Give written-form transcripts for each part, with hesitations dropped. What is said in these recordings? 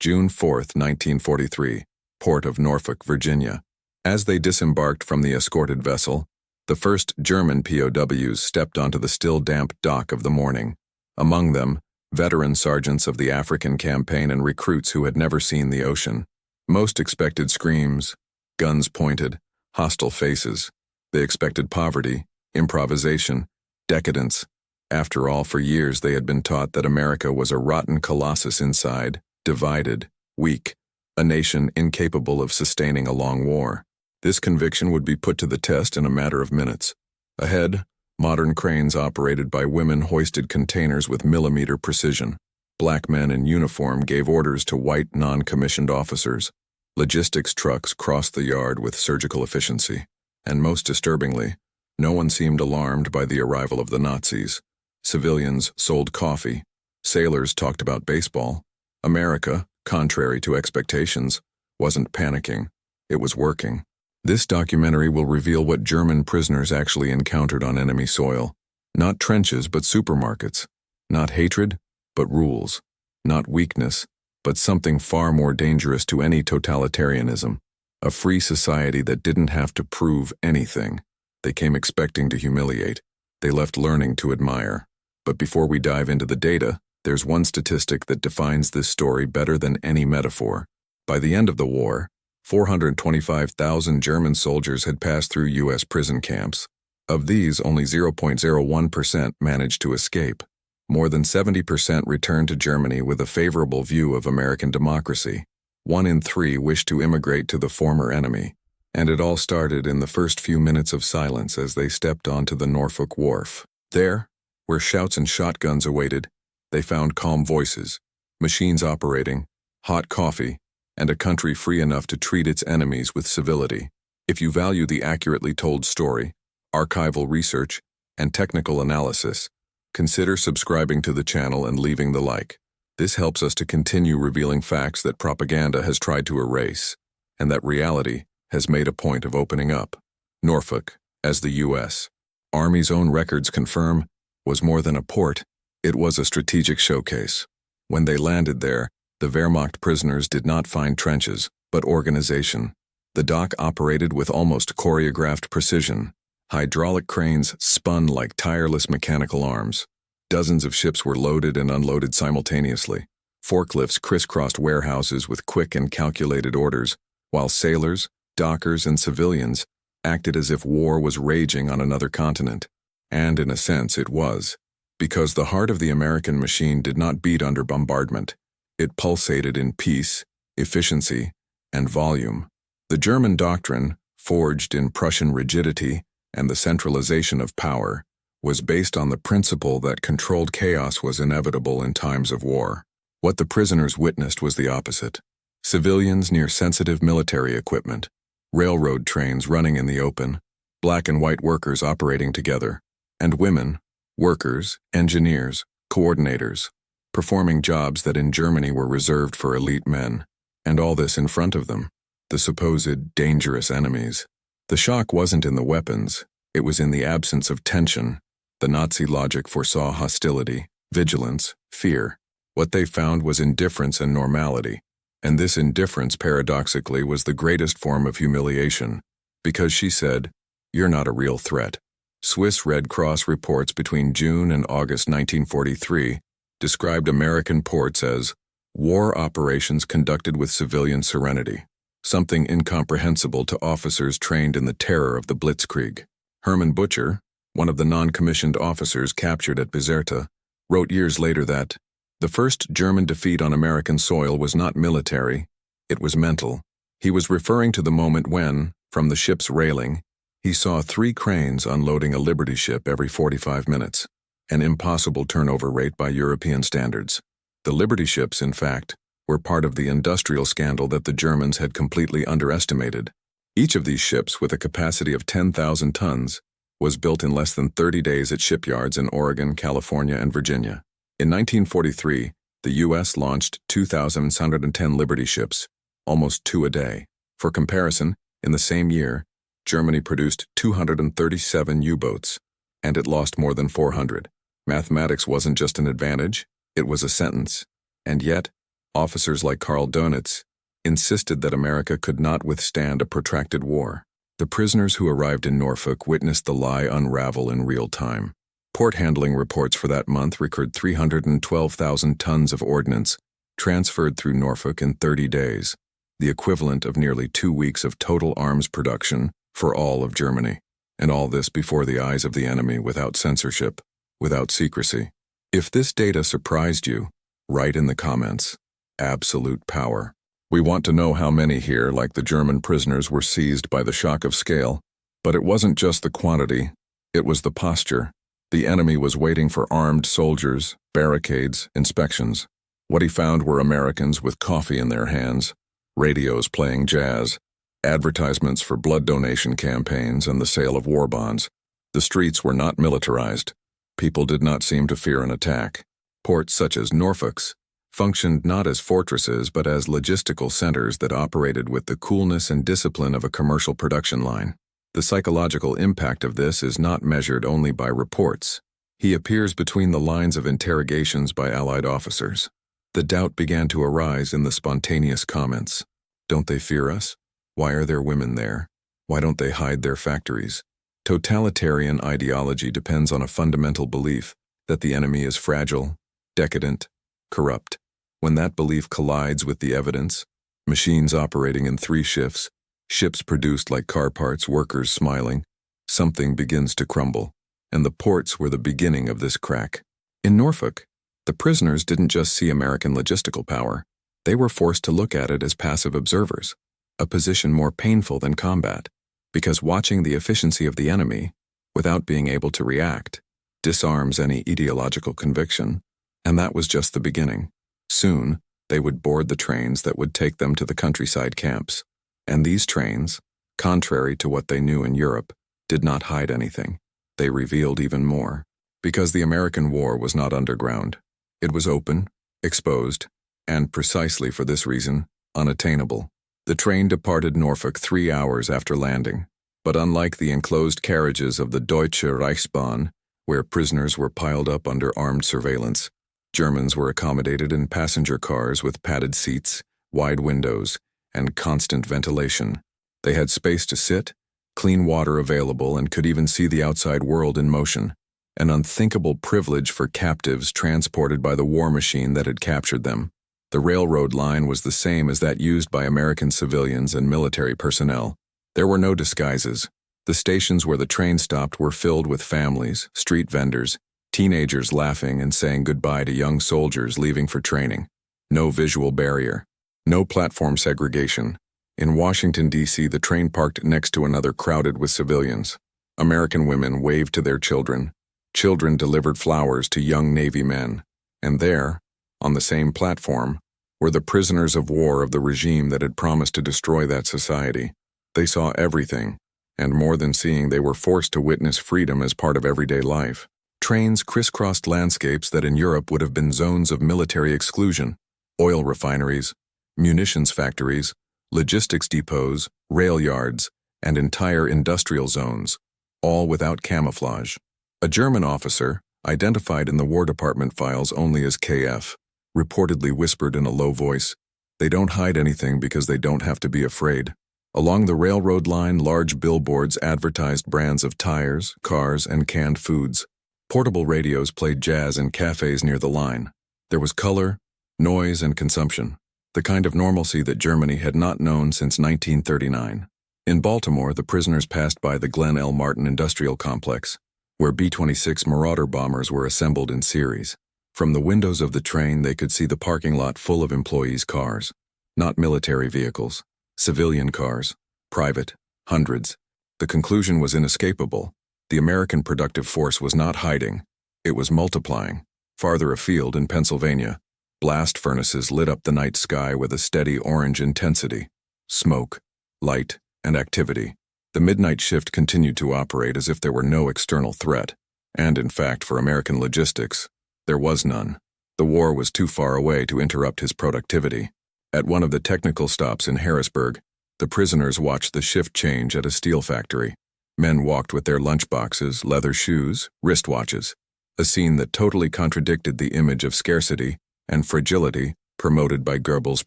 June 4, 1943, port of Norfolk, Virginia. As they disembarked from the escorted vessel, the first German POWs stepped onto the still damp dock of the morning. Among them, veteran sergeants of the African campaign and recruits who had never seen the ocean. Most expected screams, guns pointed, hostile faces. They expected poverty, improvisation, decadence. After all, for years they had been taught that America was a rotten colossus inside, divided, weak, a nation incapable of sustaining a long war. This conviction would be put to the test in a matter of minutes. Ahead, modern cranes operated by women hoisted containers with millimeter precision. Black men in uniform gave orders to white non-commissioned officers. Logistics trucks crossed the yard with surgical efficiency. And most disturbingly, no one seemed alarmed by the arrival of the Nazis. Civilians sold coffee. Sailors talked about baseball. America, contrary to expectations, wasn't panicking. It was working. This documentary will reveal what German prisoners actually encountered on enemy soil. Not trenches, but supermarkets. Not hatred, but rules. Not weakness, but something far more dangerous to any totalitarianism. A free society that didn't have to prove anything. They came expecting to humiliate. They left learning to admire. But before we dive into the data, there's one statistic that defines this story better than any metaphor. By the end of the war, 425,000 German soldiers had passed through U.S. prison camps. Of these, only 0.01% managed to escape. More than 70% returned to Germany with a favorable view of American democracy. 1 in 3 wished to immigrate to the former enemy. And it all started in the first few minutes of silence as they stepped onto the Norfolk wharf. There, where shouts and shotguns awaited, they found calm voices, machines operating, hot coffee, and a country free enough to treat its enemies with civility. If you value the accurately told story, archival research, and technical analysis, consider subscribing to the channel and leaving the like. This helps us to continue revealing facts that propaganda has tried to erase, and that reality has made a point of opening up. Norfolk, as the U.S. Army's own records confirm, was more than a port, it was a strategic showcase. When they landed there, the Wehrmacht prisoners did not find trenches, but organization. The dock operated with almost choreographed precision. Hydraulic cranes spun like tireless mechanical arms. Dozens of ships were loaded and unloaded simultaneously. Forklifts crisscrossed warehouses with quick and calculated orders, while sailors, dockers, and civilians acted as if war was raging on another continent. And in a sense it was, because the heart of the American machine did not beat under bombardment. It pulsated in peace, efficiency, and volume. The German doctrine, forged in Prussian rigidity and the centralization of power, was based on the principle that controlled chaos was inevitable in times of war. What the prisoners witnessed was the opposite. Civilians near sensitive military equipment, railroad trains running in the open, black and white workers operating together, and women, workers, engineers, coordinators, performing jobs that in Germany were reserved for elite men, and all this in front of them, the supposed dangerous enemies. The shock wasn't in the weapons, it was in the absence of tension. The Nazi logic foresaw hostility, vigilance, fear. What they found was indifference and normality, and this indifference paradoxically was the greatest form of humiliation, because she said, "You're not a real threat." Swiss Red Cross reports between June and August 1943 described American ports as war operations conducted with civilian serenity, something incomprehensible to officers trained in the terror of the Blitzkrieg. Hermann Butcher, one of the non-commissioned officers captured at Bizerta, wrote years later that the first German defeat on American soil was not military, it was mental. He was referring to the moment when, from the ship's railing, he saw 3 cranes unloading a Liberty ship every 45 minutes, an impossible turnover rate by European standards. The Liberty ships, in fact, were part of the industrial scandal that the Germans had completely underestimated. Each of these ships, with a capacity of 10,000 tons, was built in less than 30 days at shipyards in Oregon, California, and Virginia. In 1943, the U.S. launched 2,610 Liberty ships, almost 2 a day. For comparison, in the same year, Germany produced 237 U-boats, and it lost more than 400. Mathematics wasn't just an advantage, it was a sentence. And yet, Officers like Karl Donitz insisted that America could not withstand a protracted war. The prisoners who arrived in Norfolk witnessed the lie unravel in real time. Port handling reports for that month record 312,000 tons of ordnance transferred through Norfolk in 30 days, the equivalent of nearly 2 weeks of total arms production for all of Germany. And all this before the eyes of the enemy, without censorship, without secrecy. If this data surprised you, write in the comments. Absolute power. We want to know how many here, like the German prisoners, were seized by the shock of scale. But it wasn't just the quantity, it was the posture. The enemy was waiting for armed soldiers, barricades, inspections. What he found were Americans with coffee in their hands, radios playing jazz, advertisements for blood donation campaigns and the sale of war bonds. The streets were not militarized. People did not seem to fear an attack. Ports such as Norfolk's functioned not as fortresses but as logistical centers that operated with the coolness and discipline of a commercial production line. The psychological impact of this is not measured only by reports. He appears between the lines of interrogations by Allied officers. The doubt began to arise in the spontaneous comments. Don't they fear us? Why are there women there? Why don't they hide their factories? Totalitarian ideology depends on a fundamental belief that the enemy is fragile, decadent, corrupt. When that belief collides with the evidence, machines operating in 3 shifts, ships produced like car parts, workers smiling, something begins to crumble, and the ports were the beginning of this crack. In Norfolk, the prisoners didn't just see American logistical power, they were forced to look at it as passive observers, a position more painful than combat, because watching the efficiency of the enemy, without being able to react, disarms any ideological conviction, and that was just the beginning. Soon, they would board the trains that would take them to the countryside camps. And these trains, contrary to what they knew in Europe, did not hide anything. They revealed even more. Because the American war was not underground. It was open, exposed, and precisely for this reason, unattainable. The train departed Norfolk 3 hours after landing. But unlike the enclosed carriages of the Deutsche Reichsbahn, where prisoners were piled up under armed surveillance, Germans were accommodated in passenger cars with padded seats, wide windows, and constant ventilation. They had space to sit, clean water available, and could even see the outside world in motion, an unthinkable privilege for captives transported by the war machine that had captured them. The railroad line was the same as that used by American civilians and military personnel. There were no disguises. The stations where the train stopped were filled with families, street vendors, teenagers laughing and saying goodbye to young soldiers leaving for training. No visual barrier. No platform segregation. In Washington, D.C., the train parked next to another crowded with civilians. American women waved to their children. Children delivered flowers to young Navy men. And there, on the same platform, were the prisoners of war of the regime that had promised to destroy that society. They saw everything, and more than seeing, they were forced to witness freedom as part of everyday life. Trains crisscrossed landscapes that in Europe would have been zones of military exclusion, oil refineries, munitions factories, logistics depots, rail yards, and entire industrial zones, all without camouflage. A German officer, identified in the War Department files only as KF, reportedly whispered in a low voice, "They don't hide anything because they don't have to be afraid." Along the railroad line, large billboards advertised brands of tires, cars, and canned foods. Portable radios played jazz in cafes near the line. There was color, noise, and consumption, the kind of normalcy that Germany had not known since 1939. In Baltimore, the prisoners passed by the Glen L. Martin Industrial Complex, where B-26 Marauder bombers were assembled in series. From the windows of the train, they could see the parking lot full of employees' cars. Not military vehicles, civilian cars, private, hundreds. The conclusion was inescapable. The American productive force was not hiding. It was multiplying. Farther afield in Pennsylvania, blast furnaces lit up the night sky with a steady orange intensity. Smoke, light, and activity. The midnight shift continued to operate as if there were no external threat. And in fact, for American logistics, there was none. The war was too far away to interrupt his productivity. At one of the technical stops in Harrisburg, the prisoners watched the shift change at a steel factory. Men walked with their lunchboxes, leather shoes, wristwatches, a scene that totally contradicted the image of scarcity and fragility promoted by Goebbels'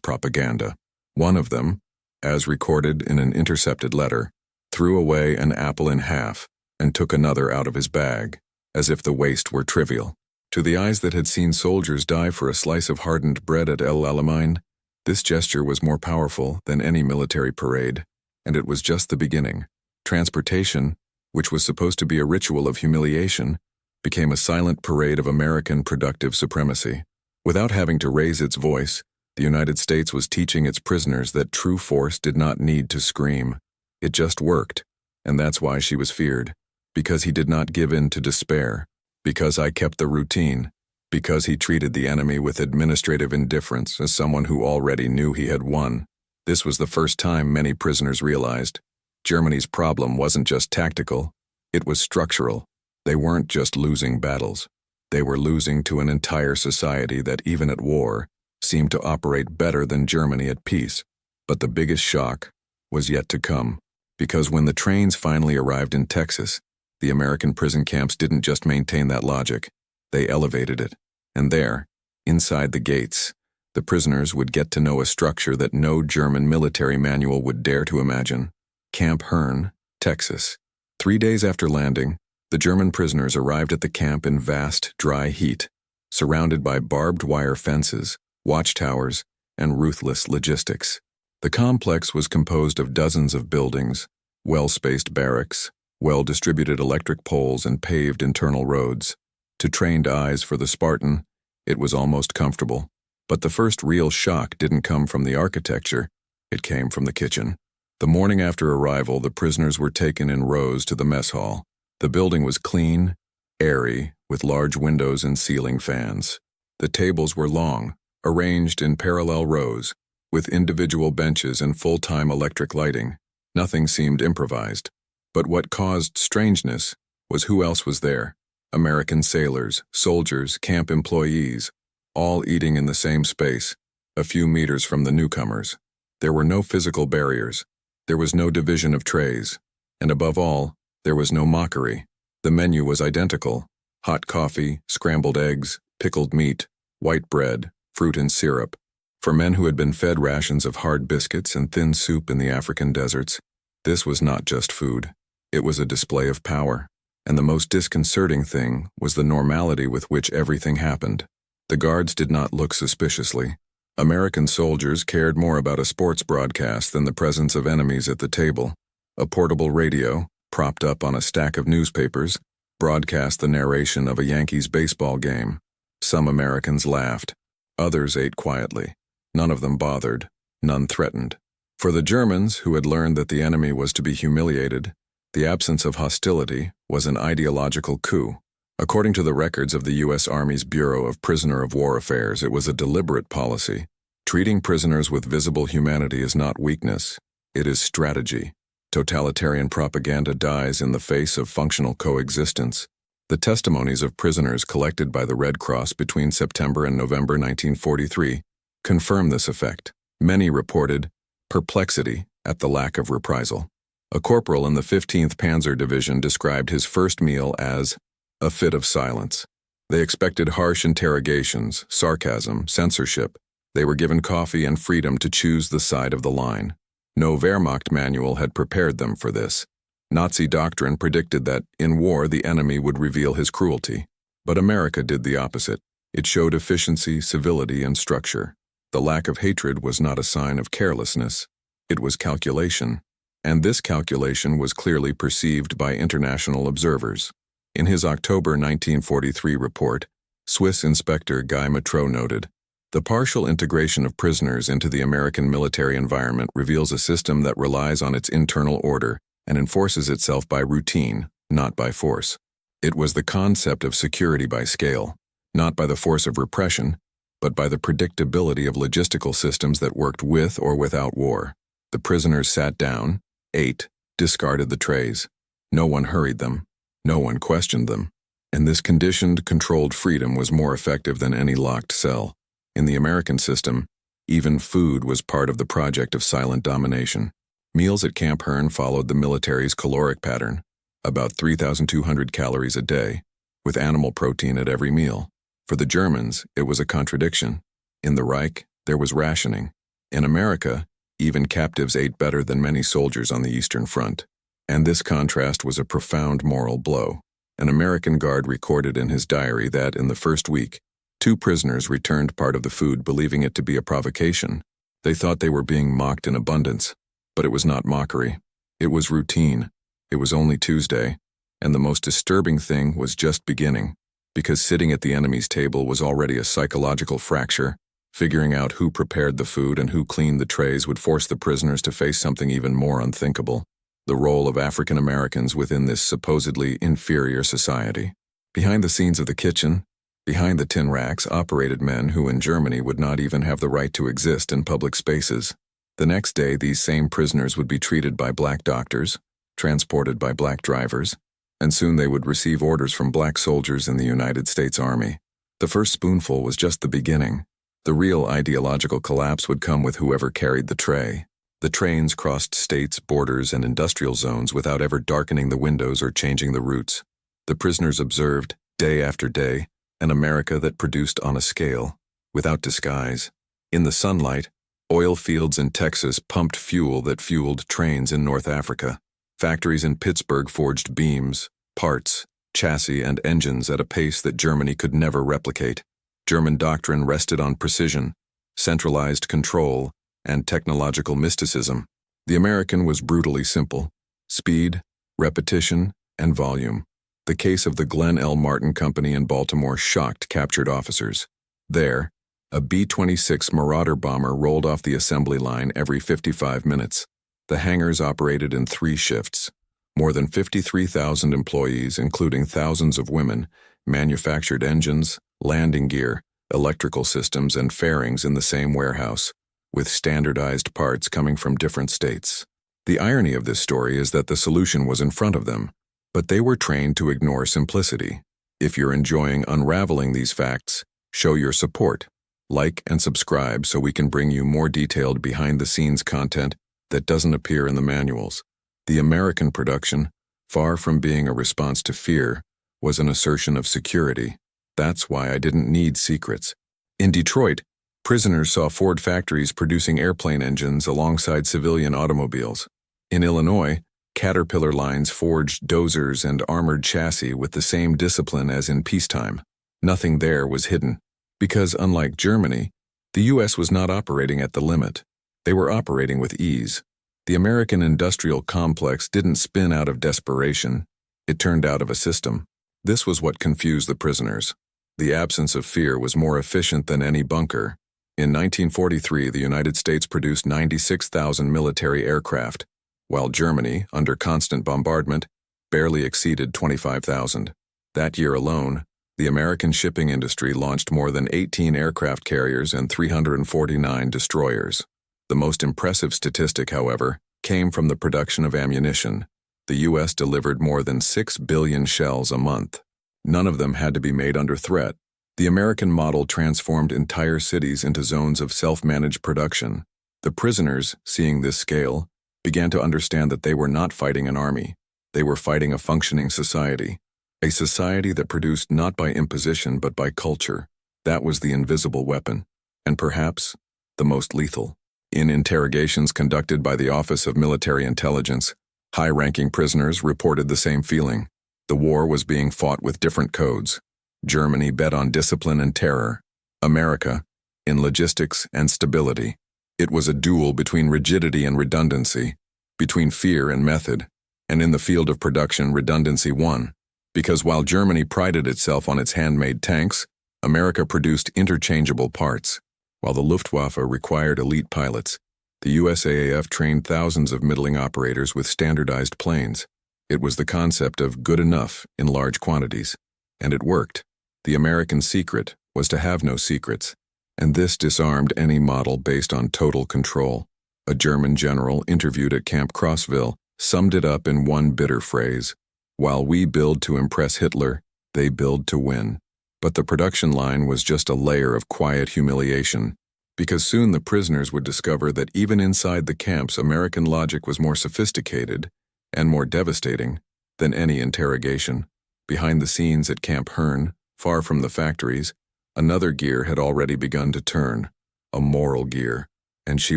propaganda. One of them, as recorded in an intercepted letter, threw away an apple in half and took another out of his bag, as if the waste were trivial. To the eyes that had seen soldiers die for a slice of hardened bread at El Alamein, this gesture was more powerful than any military parade, and it was just the beginning. Transportation, which was supposed to be a ritual of humiliation, became a silent parade of American productive supremacy. Without having to raise its voice, the United States was teaching its prisoners that true force did not need to scream. It just worked, and that's why she was feared. Because he did not give in to despair. Because I kept the routine. Because he treated the enemy with administrative indifference as someone who already knew he had won. This was the first time many prisoners realized Germany's problem wasn't just tactical, it was structural. They weren't just losing battles. They were losing to an entire society that, even at war, seemed to operate better than Germany at peace. But the biggest shock was yet to come. Because when the trains finally arrived in Texas, the American prison camps didn't just maintain that logic, they elevated it. And there, inside the gates, the prisoners would get to know a structure that no German military manual would dare to imagine. Camp Hearn, Texas. 3 days after landing, the German prisoners arrived at the camp in vast, dry heat, surrounded by barbed wire fences, watchtowers, and ruthless logistics. The complex was composed of dozens of buildings, well-spaced barracks, well-distributed electric poles, and paved internal roads. To trained eyes for the Spartan, it was almost comfortable. But the first real shock didn't come from the architecture, it came from the kitchen. The morning after arrival, the prisoners were taken in rows to the mess hall. The building was clean, airy, with large windows and ceiling fans. The tables were long, arranged in parallel rows, with individual benches and full-time electric lighting. Nothing seemed improvised. But what caused strangeness was who else was there. American sailors, soldiers, camp employees, all eating in the same space, a few meters from the newcomers. There were no physical barriers. There was no division of trays. And above all, there was no mockery. The menu was identical: hot coffee, scrambled eggs, pickled meat, white bread, fruit and syrup. For men who had been fed rations of hard biscuits and thin soup in the African deserts, this was not just food. It was a display of power. And the most disconcerting thing was the normality with which everything happened. The guards did not look suspiciously. American soldiers cared more about a sports broadcast than the presence of enemies at the table. A portable radio, propped up on a stack of newspapers, broadcast the narration of a Yankees baseball game. Some Americans laughed. Others ate quietly. None of them bothered. None threatened. For the Germans, who had learned that the enemy was to be humiliated, the absence of hostility was an ideological coup. According to the records of the U.S. Army's Bureau of Prisoner of War Affairs, it was a deliberate policy. Treating prisoners with visible humanity is not weakness, it is strategy. Totalitarian propaganda dies in the face of functional coexistence. The testimonies of prisoners collected by the Red Cross between September and November 1943 confirm this effect. Many reported perplexity at the lack of reprisal. A corporal in the 15th Panzer Division described his first meal as a fit of silence. They expected harsh interrogations, sarcasm, censorship. They were given coffee and freedom to choose the side of the line. No Wehrmacht manual had prepared them for this. Nazi doctrine predicted that, in war, the enemy would reveal his cruelty. But America did the opposite. It showed efficiency, civility, and structure. The lack of hatred was not a sign of carelessness. It was calculation. And this calculation was clearly perceived by international observers. In his October 1943 report, Swiss Inspector Guy Metreau noted, "The partial integration of prisoners into the American military environment reveals a system that relies on its internal order and enforces itself by routine, not by force. It was the concept of security by scale, not by the force of repression, but by the predictability of logistical systems that worked with or without war. The prisoners sat down, ate, discarded the trays. No one hurried them. No one questioned them. And this conditioned, controlled freedom was more effective than any locked cell. In the American system, even food was part of the project of silent domination. Meals at Camp Hearn followed the military's caloric pattern, about 3,200 calories a day, with animal protein at every meal. For the Germans, it was a contradiction. In the Reich, There was rationing. In America, even captives ate better than many soldiers on the Eastern Front. And this contrast was a profound moral blow. An American guard recorded in his diary that, in the first week, 2 prisoners returned part of the food believing it to be a provocation. They thought they were being mocked in abundance, but it was not mockery. It was routine. It was only Tuesday, and the most disturbing thing was just beginning, because sitting at the enemy's table was already a psychological fracture. Figuring out who prepared the food and who cleaned the trays would force the prisoners to face something even more unthinkable: the role of African Americans within this supposedly inferior society. Behind the scenes of the kitchen, behind the tin racks, operated men who in Germany would not even have the right to exist in public spaces. The next day, these same prisoners would be treated by black doctors, transported by black drivers, and soon they would receive orders from black soldiers in the United States Army. The first spoonful was just the beginning. The real ideological collapse would come with whoever carried the tray. The trains crossed states, borders, and industrial zones without ever darkening the windows or changing the routes. The prisoners observed, day after day, an America that produced on a scale, without disguise. In the sunlight, oil fields in Texas pumped fuel that fueled trains in North Africa. Factories in Pittsburgh forged beams, parts, chassis, and engines at a pace that Germany could never replicate. German doctrine rested on precision, centralized control, and technological mysticism. The American was brutally simple: speed, repetition, and volume. The case of the Glenn L. Martin Company in Baltimore shocked captured officers. There, a B-26 Marauder bomber rolled off the assembly line every 55 minutes. The hangars operated in 3 shifts. More than 53,000 employees, including thousands of women, manufactured engines, landing gear, electrical systems, and fairings in the same warehouse, with standardized parts coming from different states. The irony of this story is that the solution was in front of them, but they were trained to ignore simplicity. If you're enjoying unraveling these facts, show your support. Like and subscribe so we can bring you more detailed behind-the-scenes content that doesn't appear in the manuals. The American production, far from being a response to fear, was an assertion of security. That's why I didn't need secrets. In Detroit, prisoners saw Ford factories producing airplane engines alongside civilian automobiles. In Illinois, Caterpillar lines forged dozers and armored chassis with the same discipline as in peacetime. Nothing there was hidden, because unlike Germany, the U.S. was not operating at the limit. They were operating with ease. The American industrial complex didn't spin out of desperation. It turned out of a system. This was what confused the prisoners. The absence of fear was more efficient than any bunker. In 1943, the United States produced 96,000 military aircraft, while Germany, under constant bombardment, barely exceeded 25,000. That year alone, the American shipping industry launched more than 18 aircraft carriers and 349 destroyers. The most impressive statistic, however, came from the production of ammunition. The U.S. delivered more than 6 billion shells a month. None of them had to be made under threat. The American model transformed entire cities into zones of self-managed production. The prisoners, seeing this scale, began to understand that they were not fighting an army. They were fighting a functioning society. A society that produced not by imposition but by culture. That was the invisible weapon, and perhaps the most lethal. In interrogations conducted by the Office of Military Intelligence, high-ranking prisoners reported the same feeling. The war was being fought with different codes. Germany bet on discipline and terror. America, in logistics and stability. It was a duel between rigidity and redundancy, between fear and method, and in the field of production, redundancy won. Because while Germany prided itself on its handmade tanks, America produced interchangeable parts. While the Luftwaffe required elite pilots, the USAAF trained thousands of middling operators with standardized planes. It was the concept of good enough in large quantities, and it worked. The American secret was to have no secrets, and this disarmed any model based on total control. A German general interviewed at Camp Crossville summed it up in one bitter phrase: "While we build to impress Hitler, they build to win." But the production line was just a layer of quiet humiliation, because soon the prisoners would discover that even inside the camps, American logic was more sophisticated and more devastating than any interrogation. Behind the scenes at Camp Hearn, far from the factories, another gear had already begun to turn. a moral gear, and she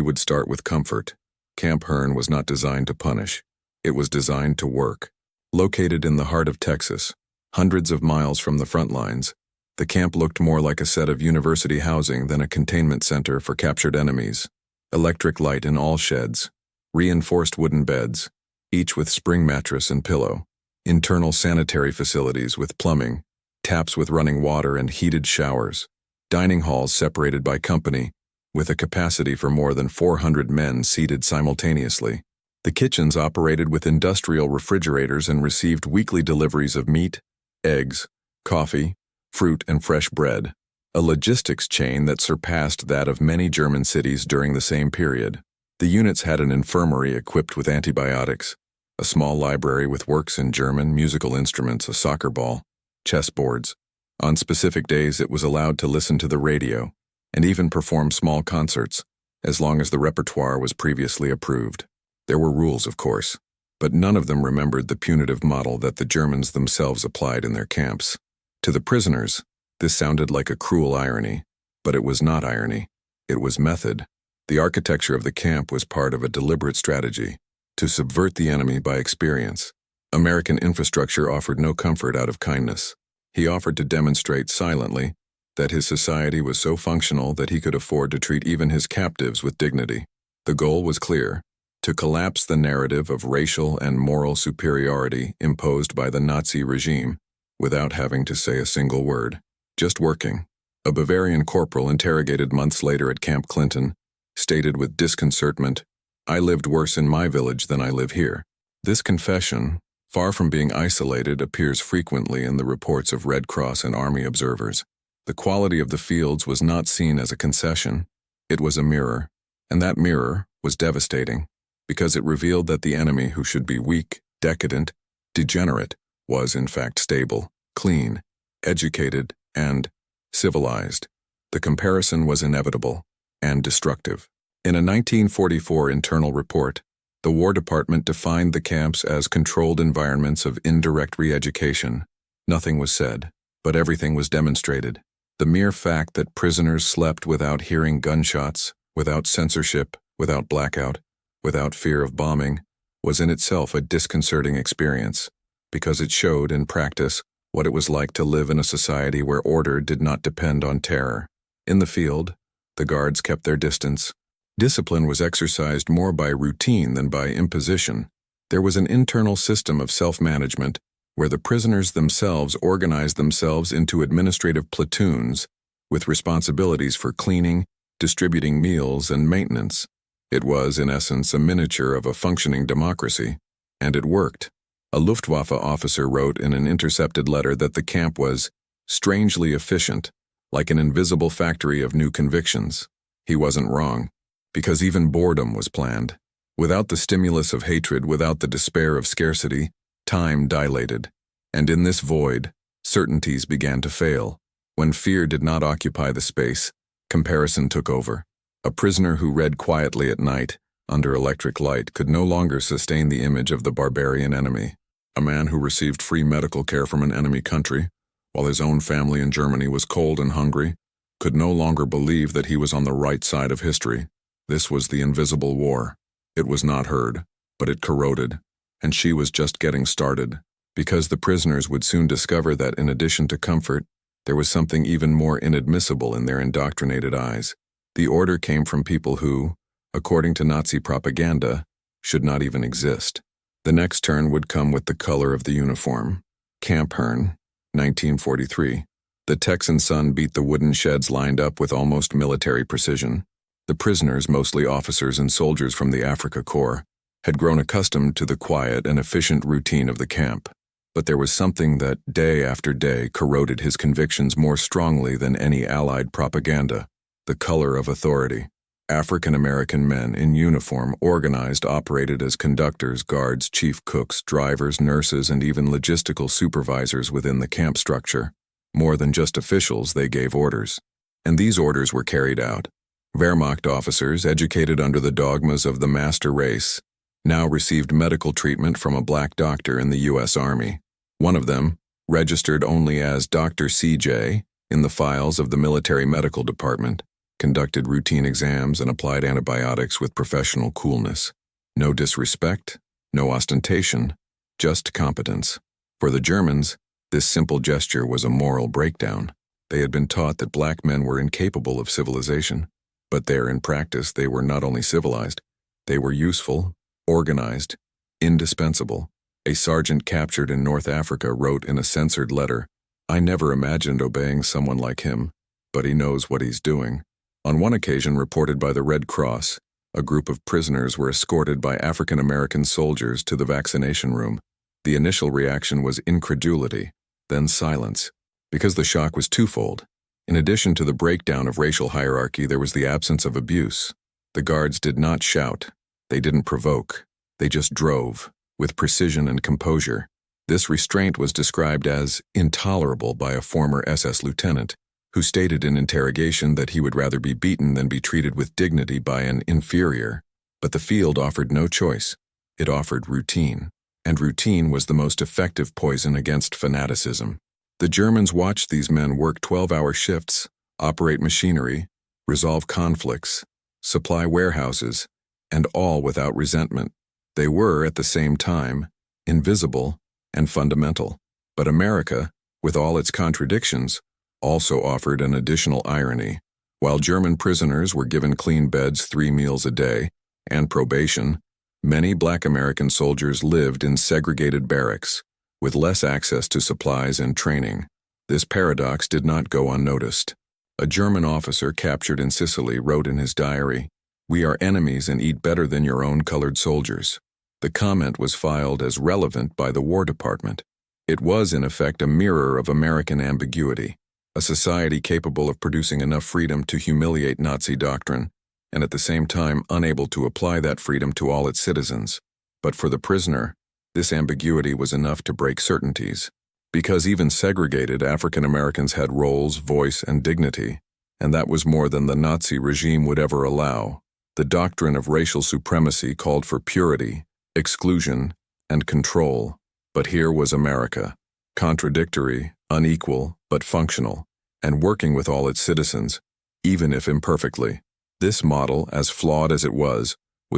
would start with comfort. Camp Hearn was not designed to punish. It was designed to work. Located in the heart of Texas, hundreds of miles from the front lines, the camp looked more like a set of university housing than a containment center for captured enemies. Electric light in all sheds, reinforced wooden beds, each with spring mattress and pillow, internal sanitary facilities with plumbing, taps with running water and heated showers, dining halls separated by company, with a capacity for more than 400 men seated simultaneously. The kitchens operated with industrial refrigerators and received weekly deliveries of meat, eggs, coffee, fruit, and fresh bread, a logistics chain that surpassed that of many German cities during the same period. The units had an infirmary equipped with antibiotics, a small library with works in German, musical instruments, a soccer ball, chessboards. On specific days it was allowed to listen to the radio, and even perform small concerts, as long as the repertoire was previously approved. There were rules, of course, but none of them remembered the punitive model that the Germans themselves applied in their camps. To the prisoners, this sounded like a cruel irony, but it was not irony. It was method. The architecture of the camp was part of a deliberate strategy to subvert the enemy by experience. American infrastructure offered no comfort out of kindness. He offered to demonstrate silently that his society was so functional that he could afford to treat even his captives with dignity. The goal was clear: to collapse the narrative of racial and moral superiority imposed by the Nazi regime without having to say a single word, just working. A Bavarian corporal interrogated months later at Camp Clinton stated with disconcertment, "I lived worse in my village than I live here." This confession, far from being isolated, appears frequently in the reports of Red Cross and Army observers. The quality of the fields was not seen as a concession. It was a mirror, and that mirror was devastating, because it revealed that the enemy, who should be weak, decadent, degenerate, was in fact stable, clean, educated, and civilized. The comparison was inevitable and destructive. In a 1944 internal report, the War Department defined the camps as controlled environments of indirect re-education. Nothing was said, but everything was demonstrated. The mere fact that prisoners slept without hearing gunshots, without censorship, without blackout, without fear of bombing, was in itself a disconcerting experience, because it showed in practice what it was like to live in a society where order did not depend on terror. In the field, the guards kept their distance. Discipline was exercised more by routine than by imposition. There was an internal system of self-management where the prisoners themselves organized themselves into administrative platoons with responsibilities for cleaning, distributing meals, and maintenance. It was, in essence, a miniature of a functioning democracy, and it worked. A Luftwaffe officer wrote in an intercepted letter that the camp was strangely efficient, like an invisible factory of new convictions. He wasn't wrong, because even boredom was planned. Without the stimulus of hatred, without the despair of scarcity, time dilated. And in this void, certainties began to fail. When fear did not occupy the space, comparison took over. A prisoner who read quietly at night, under electric light, could no longer sustain the image of the barbarian enemy. A man who received free medical care from an enemy country, while his own family in Germany was cold and hungry, could no longer believe that he was on the right side of history. This was the invisible war. It was not heard, but it corroded, and she was just getting started, because the prisoners would soon discover that in addition to comfort, there was something even more inadmissible in their indoctrinated eyes. The order came from people who, according to Nazi propaganda, should not even exist. The next turn would come with the color of the uniform. Camp Hearn, 1943. The Texan sun beat the wooden sheds lined up with almost military precision. The prisoners, mostly officers and soldiers from the Africa Corps, had grown accustomed to the quiet and efficient routine of the camp. But there was something that, day after day, corroded his convictions more strongly than any Allied propaganda: the color of authority. African-American men in uniform, organized, operated as conductors, guards, chief cooks, drivers, nurses, and even logistical supervisors within the camp structure. More than just officials, they gave orders. And these orders were carried out. Wehrmacht officers, educated under the dogmas of the master race, now received medical treatment from a black doctor in the U.S. Army. One of them, registered only as Dr. C.J. in the files of the military medical department, conducted routine exams, and applied antibiotics with professional coolness. No disrespect, no ostentation, just competence. For the Germans, this simple gesture was a moral breakdown. They had been taught that black men were incapable of civilization, but there in practice they were not only civilized, they were useful, organized, indispensable. A sergeant captured in North Africa wrote in a censored letter, "I never imagined obeying someone like him, but he knows what he's doing." On one occasion reported by the Red Cross, a group of prisoners were escorted by African American soldiers to the vaccination room. The initial reaction was incredulity, then silence, because the shock was twofold. In addition to the breakdown of racial hierarchy, there was the absence of abuse. The guards did not shout. They didn't provoke. They just drove, with precision and composure. This restraint was described as intolerable by a former SS lieutenant, who stated in interrogation that he would rather be beaten than be treated with dignity by an inferior. But the field offered no choice. It offered routine, and routine was the most effective poison against fanaticism. The Germans watched these men work 12-hour shifts, operate machinery, resolve conflicts, supply warehouses, and all without resentment. They were, at the same time, invisible and fundamental. But America, with all its contradictions, also offered an additional irony. While German prisoners were given clean beds 3 meals a day and probation, many black American soldiers lived in segregated barracks, with less access to supplies and training. This paradox did not go unnoticed. A German officer captured in Sicily wrote in his diary, "We are enemies and eat better than your own colored soldiers." The comment was filed as relevant by the War Department. It was, in effect, a mirror of American ambiguity, a society capable of producing enough freedom to humiliate Nazi doctrine, and at the same time unable to apply that freedom to all its citizens. But for the prisoner, this ambiguity was enough to break certainties. Because even segregated African Americans had roles, voice, and dignity, and that was more than the Nazi regime would ever allow. The doctrine of racial supremacy called for purity, exclusion, and control. But here was America, contradictory, unequal, but functional, and working with all its citizens, even if imperfectly. This model, as flawed as it was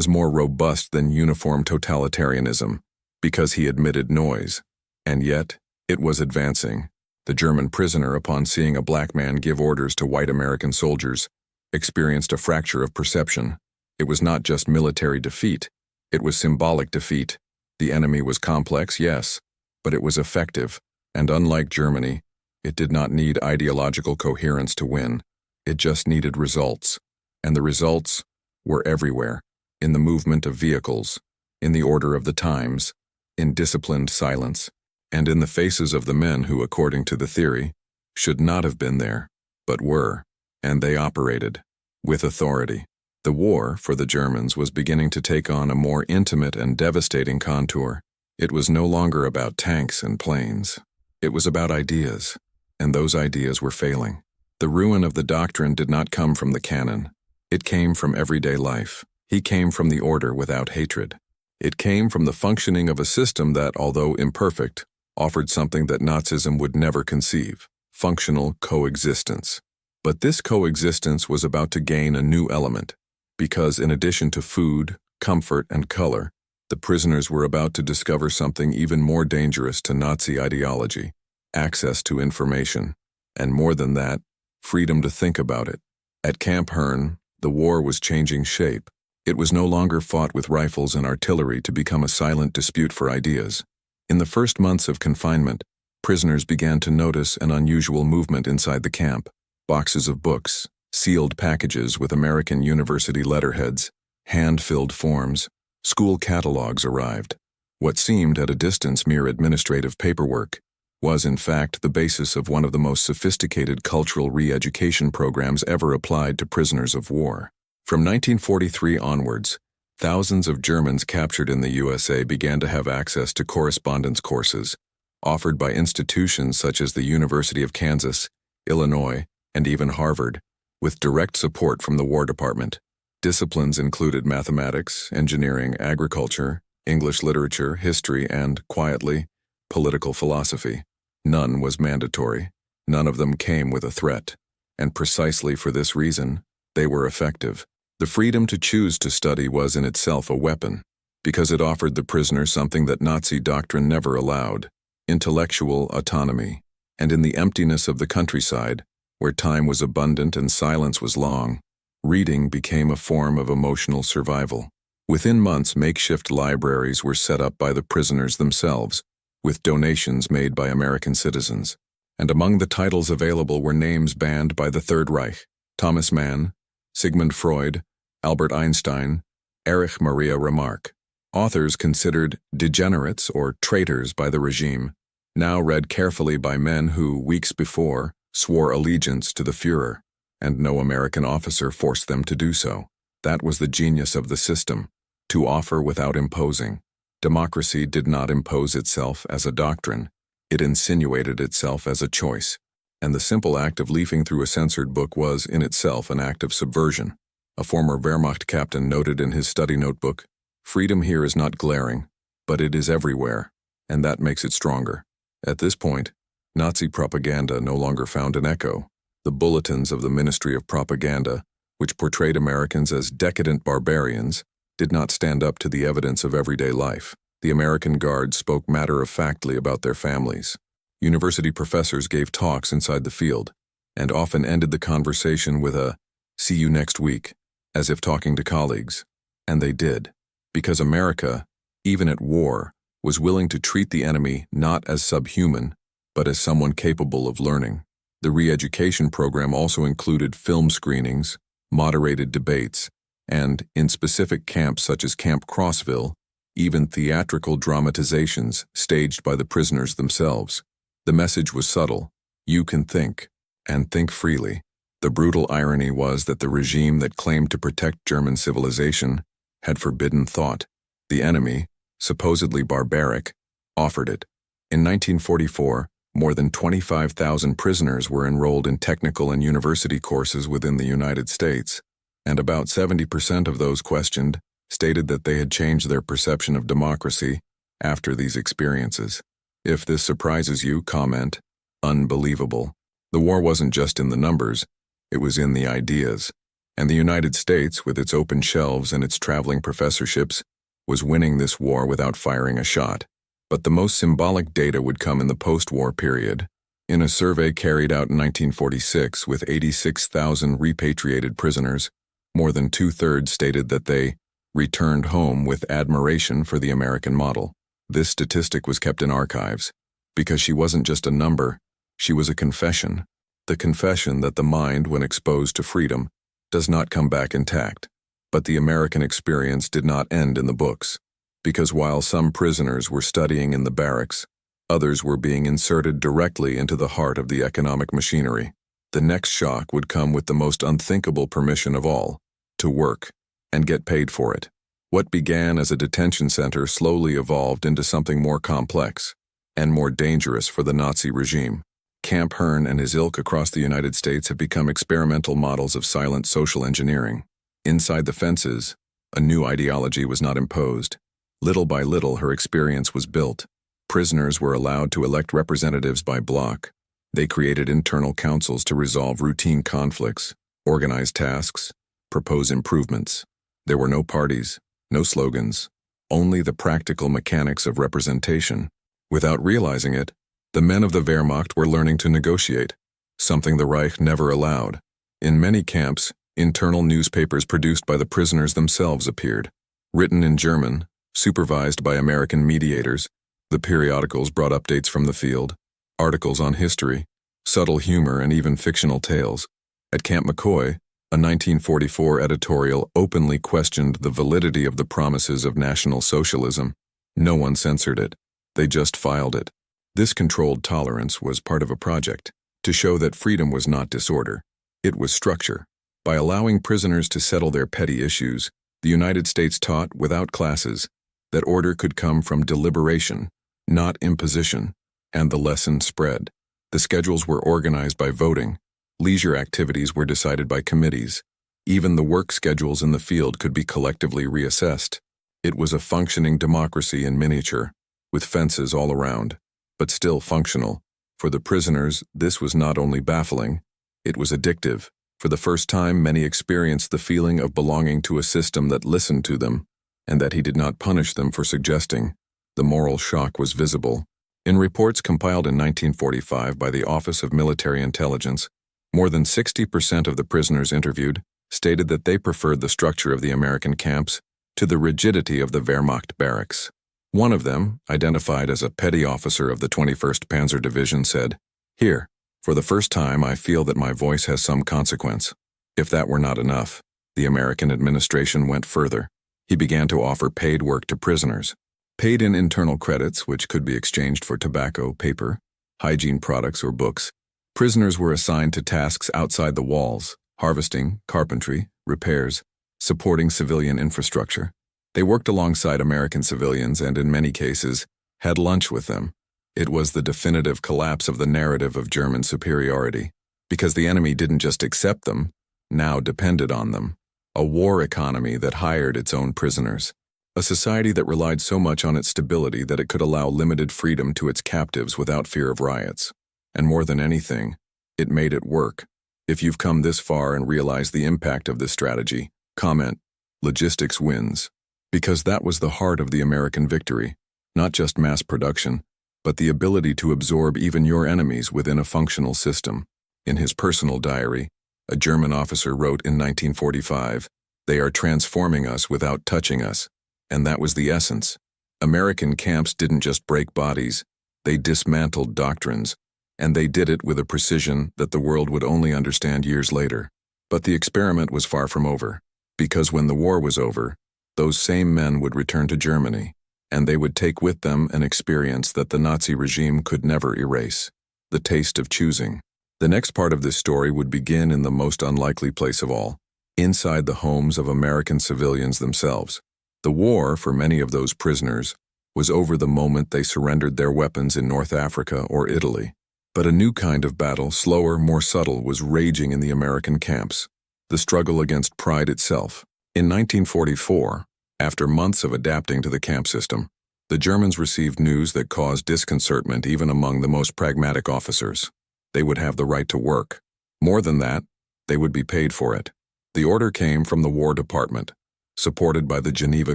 more robust than uniform totalitarianism, because he admitted noise. And yet, it was advancing. The German prisoner, upon seeing a black man give orders to white American soldiers, experienced a fracture of perception. It was not just military defeat. It was symbolic defeat. The enemy was complex, yes, but it was effective, and unlike Germany, it did not need ideological coherence to win. It just needed results. And the results were everywhere, in the movement of vehicles, in the order of the times, in disciplined silence, and in the faces of the men who, according to the theory, should not have been there, but were, and they operated, with authority. The war, for the Germans, was beginning to take on a more intimate and devastating contour. It was no longer about tanks and planes. It was about ideas, and those ideas were failing. The ruin of the doctrine did not come from the cannon. It came from everyday life. He came from the order without hatred. It came from the functioning of a system that, although imperfect, offered something that Nazism would never conceive: functional coexistence. But this coexistence was about to gain a new element, because in addition to food, comfort, and color, the prisoners were about to discover something even more dangerous to Nazi ideology: access to information, and more than that, freedom to think about it. At Camp Herne, the war was changing shape. It was no longer fought with rifles and artillery to become a silent dispute for ideas. In the first months of confinement, prisoners began to notice an unusual movement inside the camp: boxes of books, sealed packages with American university letterheads, hand-filled forms, school catalogs arrived. What seemed at a distance mere administrative paperwork was in fact the basis of one of the most sophisticated cultural re-education programs ever applied to prisoners of war. From 1943 onwards, thousands of Germans captured in the USA began to have access to correspondence courses, offered by institutions such as the University of Kansas, Illinois, and even Harvard, with direct support from the War Department. Disciplines included mathematics, engineering, agriculture, English literature, history, and, quietly, political philosophy. None was mandatory. None of them came with a threat. And precisely for this reason, They were effective. The freedom to choose to study was in itself a weapon, because it offered the prisoner something that Nazi doctrine never allowed: intellectual autonomy. And in the emptiness of the countryside, where time was abundant and silence was long, reading became a form of emotional survival. Within months, makeshift libraries were set up by the prisoners themselves, with donations made by American citizens. And among the titles available were names banned by the Third Reich: Thomas Mann, Sigmund Freud, Albert Einstein, Erich Maria Remarque. Authors considered degenerates or traitors by the regime, now read carefully by men who, weeks before, swore allegiance to the Führer, and no American officer forced them to do so. That was the genius of the system, to offer without imposing. Democracy did not impose itself as a doctrine, it insinuated itself as a choice, and the simple act of leafing through a censored book was, in itself, an act of subversion. A former Wehrmacht captain noted in his study notebook, "Freedom here is not glaring, but it is everywhere, and that makes it stronger." At this point, Nazi propaganda no longer found an echo. The bulletins of the Ministry of Propaganda, which portrayed Americans as decadent barbarians, did not stand up to the evidence of everyday life. The American Guard spoke matter-of-factly about their families. University professors gave talks inside the field, and often ended the conversation with a "see you next week," as if talking to colleagues. And they did, because America, even at war, was willing to treat the enemy not as subhuman, but as someone capable of learning. The re-education program also included film screenings, moderated debates, and, in specific camps such as Camp Crossville, even theatrical dramatizations staged by the prisoners themselves. The message was subtle: you can think, and think freely. The brutal irony was that the regime that claimed to protect German civilization had forbidden thought. The enemy, supposedly barbaric, offered it. In 1944, more than 25,000 prisoners were enrolled in technical and university courses within the United States, and about 70% of those questioned stated that they had changed their perception of democracy after these experiences. If this surprises you, comment, "Unbelievable." The war wasn't just in the numbers, it was in the ideas. And the United States, with its open shelves and its traveling professorships, was winning this war without firing a shot. But the most symbolic data would come in the post-war period. In a survey carried out in 1946 with 86,000 repatriated prisoners, more than two-thirds stated that they returned home with admiration for the American model. This statistic was kept in archives, because she wasn't just a number, she was a confession. The confession that the mind, when exposed to freedom, does not come back intact. But the American experience did not end in the books, because while some prisoners were studying in the barracks, others were being inserted directly into the heart of the economic machinery. The next shock would come with the most unthinkable permission of all: to work, and get paid for it. What began as a detention center slowly evolved into something more complex, and more dangerous for the Nazi regime. Camp Hearn and his ilk across the United States have become experimental models of silent social engineering. Inside the fences, a new ideology was not imposed. Little by little, her experience was built. Prisoners were allowed to elect representatives by block. They created internal councils to resolve routine conflicts, organize tasks, propose improvements. There were no parties, no slogans, only the practical mechanics of representation. Without realizing it, the men of the Wehrmacht were learning to negotiate, something the Reich never allowed. In many camps, internal newspapers produced by the prisoners themselves appeared. Written in German, supervised by American mediators, the periodicals brought updates from the field, articles on history, subtle humor, and even fictional tales. At Camp McCoy, a 1944 editorial openly questioned the validity of the promises of National Socialism. No one censored it. They just filed it. This controlled tolerance was part of a project to show that freedom was not disorder. It was structure. By allowing prisoners to settle their petty issues, the United States taught, without classes, that order could come from deliberation, not imposition, and the lesson spread. The schedules were organized by voting. Leisure activities were decided by committees. Even the work schedules in the field could be collectively reassessed. It was a functioning democracy in miniature, with fences all around, but still functional. For the prisoners, this was not only baffling, it was addictive. For the first time, many experienced the feeling of belonging to a system that listened to them, and that he did not punish them for suggesting. The moral shock was visible. In reports compiled in 1945 by the Office of Military Intelligence, more than 60% of the prisoners interviewed stated that they preferred the structure of the American camps to the rigidity of the Wehrmacht barracks. One of them, identified as a petty officer of the 21st Panzer Division, said, "Here, for the first time I feel that my voice has some consequence." If that were not enough, the American administration went further. He began to offer paid work to prisoners. Paid in internal credits, which could be exchanged for tobacco, paper, hygiene products, or books, prisoners were assigned to tasks outside the walls: harvesting, carpentry, repairs, supporting civilian infrastructure. They worked alongside American civilians and, in many cases, had lunch with them. It was the definitive collapse of the narrative of German superiority, because the enemy didn't just accept them, now depended on them. A war economy that hired its own prisoners. A society that relied so much on its stability that it could allow limited freedom to its captives without fear of riots. And more than anything, it made it work. If you've come this far and realized the impact of this strategy, comment, "Logistics wins." Because that was the heart of the American victory, not just mass production, but the ability to absorb even your enemies within a functional system. In his personal diary, a German officer wrote in 1945, "They are transforming us without touching us." And that was the essence. American camps didn't just break bodies, they dismantled doctrines, and they did it with a precision that the world would only understand years later. But the experiment was far from over, because when the war was over, those same men would return to Germany, and they would take with them an experience that the Nazi regime could never erase: the taste of choosing. The next part of this story would begin in the most unlikely place of all, inside the homes of American civilians themselves. The war, for many of those prisoners, was over the moment they surrendered their weapons in North Africa or Italy. But a new kind of battle, slower, more subtle, was raging in the American camps: the struggle against pride itself. In 1944, after months of adapting to the camp system, the Germans received news that caused disconcertment even among the most pragmatic officers. They would have the right to work. More than that, they would be paid for it. The order came from the War Department, supported by the Geneva